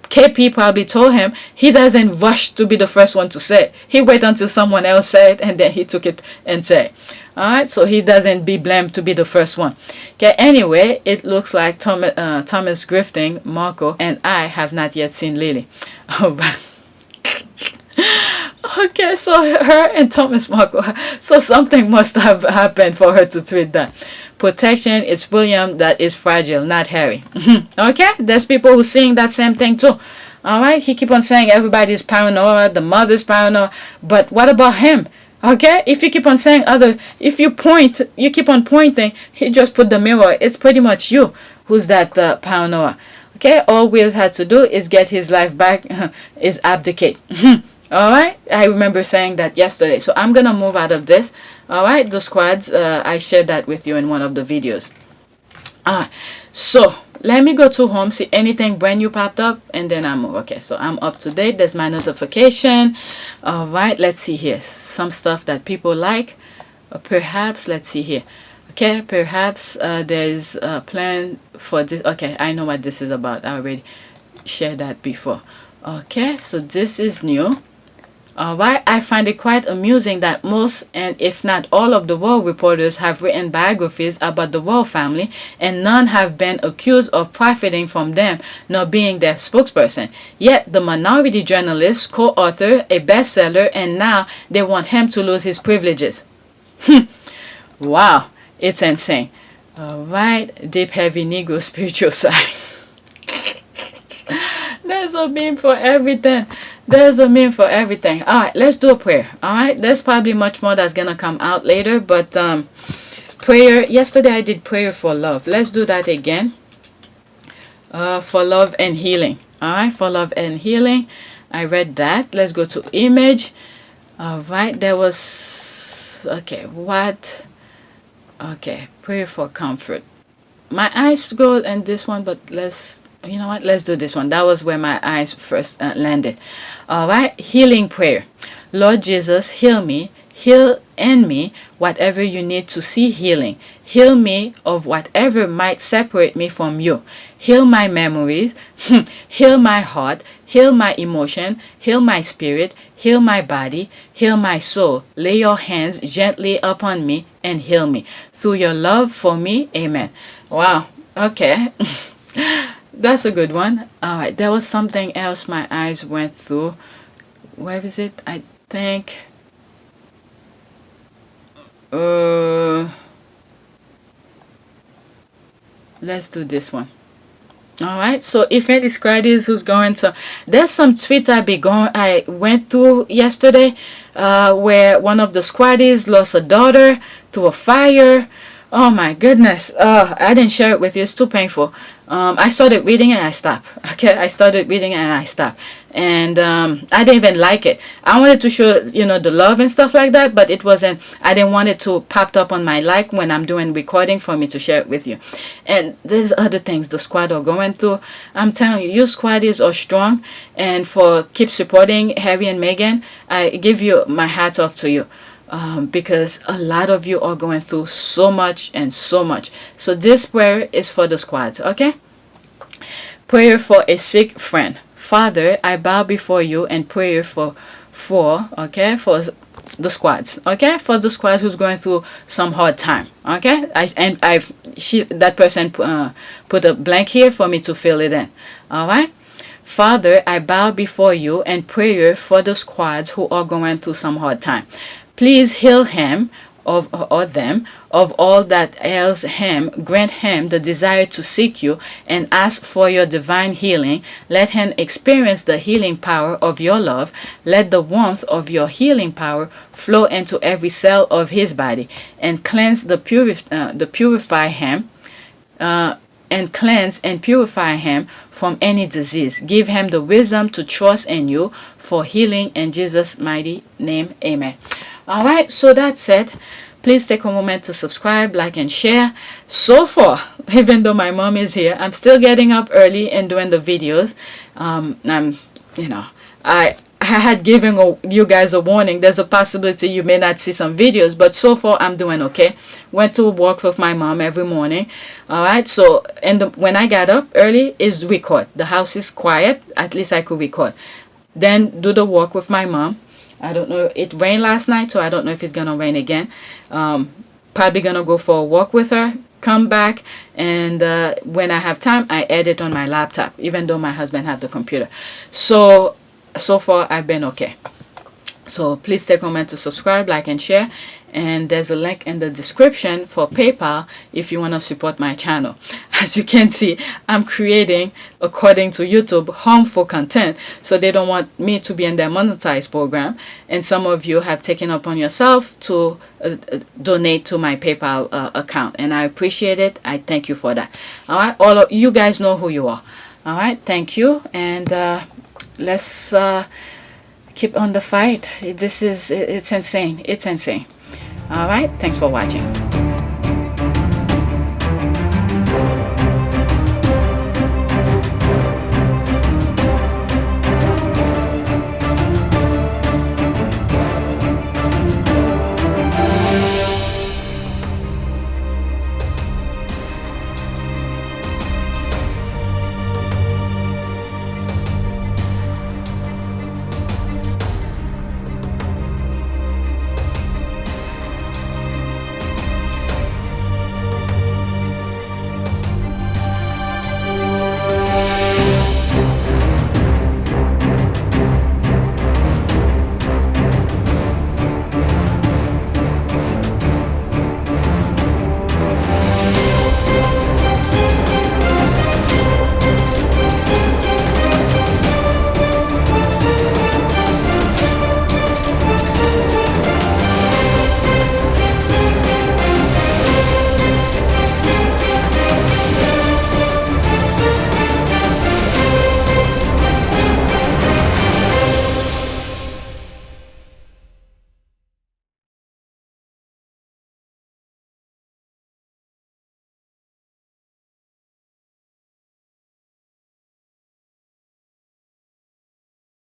KP probably told him he doesn't rush to be the first one to say it. He wait until someone else said it and then he took it and said it. Alright, so he doesn't be blamed to be the first one. Okay, anyway, it looks like Thomas grifting Marco, and I have not yet seen Lily. Okay, so her and Thomas Marco, so something must have happened for her to tweet that. Protection, it's William that is fragile, not Harry. Okay, there's people who seeing that same thing too. Alright, he keep on saying everybody's paranoid, the mother's paranoid, but what about him? Okay, if you keep on saying if you keep on pointing, he just put the mirror. It's pretty much you who's that paranoia. Okay, all Will had to do is get his life back, is abdicate. Alright, I remember saying that yesterday. So I'm gonna move out of this. Alright, the squads, I shared that with you in one of the videos. So let me go to home, see anything brand new popped up, and then I move. Okay, so I'm up to date. There's my notification. All right, let's see here. Some stuff that people like. Perhaps, let's see here. Okay, perhaps there's a plan for this. Okay, I know what this is about. I already shared that before. Okay, so this is new. Alright, I find it quite amusing that most, and if not all, of the royal reporters have written biographies about the royal family, and none have been accused of profiting from them nor being their spokesperson. Yet the minority journalist co-authored a bestseller, and now they want him to lose his privileges. Wow, it's insane. Alright, deep, heavy Negro spiritual side. There's a meme for everything. There's a meme for everything. Alright, let's do a prayer. Alright, there's probably much more that's gonna come out later, but prayer. Yesterday I did prayer for love. Let's do that again. For love and healing. Alright, for love and healing. I read that. Let's go to image. Alright, there was, okay, what? Okay, prayer for comfort. My eyes go in this one, but you know what, let's do this one. That was where my eyes first landed. Alright, healing prayer. Lord Jesus, heal me. Heal in me whatever you need to see healing. Heal me of whatever might separate me from you. Heal my memories. Heal my heart. Heal my emotion. Heal my spirit. Heal my body. Heal my soul. Lay your hands gently upon me and heal me. Through your love for me, amen. Wow, okay. That's a good one. Alright, there was something else my eyes went through. Where is it? I think... let's do this one. Alright, so if any squaddies who's going to... There's some tweets I went through yesterday where one of the squaddies lost a daughter to a fire. Oh my goodness. I didn't share it with you. It's too painful. I started reading and I stopped. Okay, I started reading and I stopped. And I didn't even like it. I wanted to show, the love and stuff like that, but it wasn't, I didn't want it to pop up on my like when I'm doing recording for me to share it with you. And there's other things the squad are going through. I'm telling you, squaddies are strong. And for keep supporting Harry and Meghan, I give you my hat off to you. Because a lot of you are going through so much and so much. So this prayer is for the squads, okay? Prayer for a sick friend. Father, I bow before you and prayer for the squads, okay? For the squad who's going through some hard time, okay? That person put a blank here for me to fill it in, all right? Father, I bow before you and prayer for the squads who are going through some hard time. Please heal him or them of all that ails him. Grant him the desire to seek you and ask for your divine healing. Let him experience the healing power of your love. Let the warmth of your healing power flow into every cell of his body and cleanse purify him. And cleanse and purify him from any disease. Give him the wisdom to trust in you for healing in Jesus' mighty name. Amen. All right, so that's it. Please take a moment to subscribe, like, and share. So far, even though my mom is here, I'm still getting up early and doing the videos. I had given you guys a warning. There's a possibility you may not see some videos, but so far I'm doing okay. Went to walk with my mom every morning. All right, so when I got up early is record. The house is quiet. At least I could record. Then do the walk with my mom. I don't know. It rained last night, so I don't know if it's gonna rain again. Probably gonna go for a walk with her. Come back, and when I have time, I edit on my laptop. Even though my husband has the computer, so far I've been okay. So please take a moment to subscribe, like, and share. And there's a link in the description for PayPal if you want to support my channel. As you can see, I'm creating, according to YouTube, harmful content. So they don't want me to be in their monetized program. And some of you have taken upon yourself to donate to my PayPal account. And I appreciate it. I thank you for that. All right. All of you guys know who you are. All right. Thank you. And let's keep on the fight. It's insane. It's insane. All right. Thanks for watching.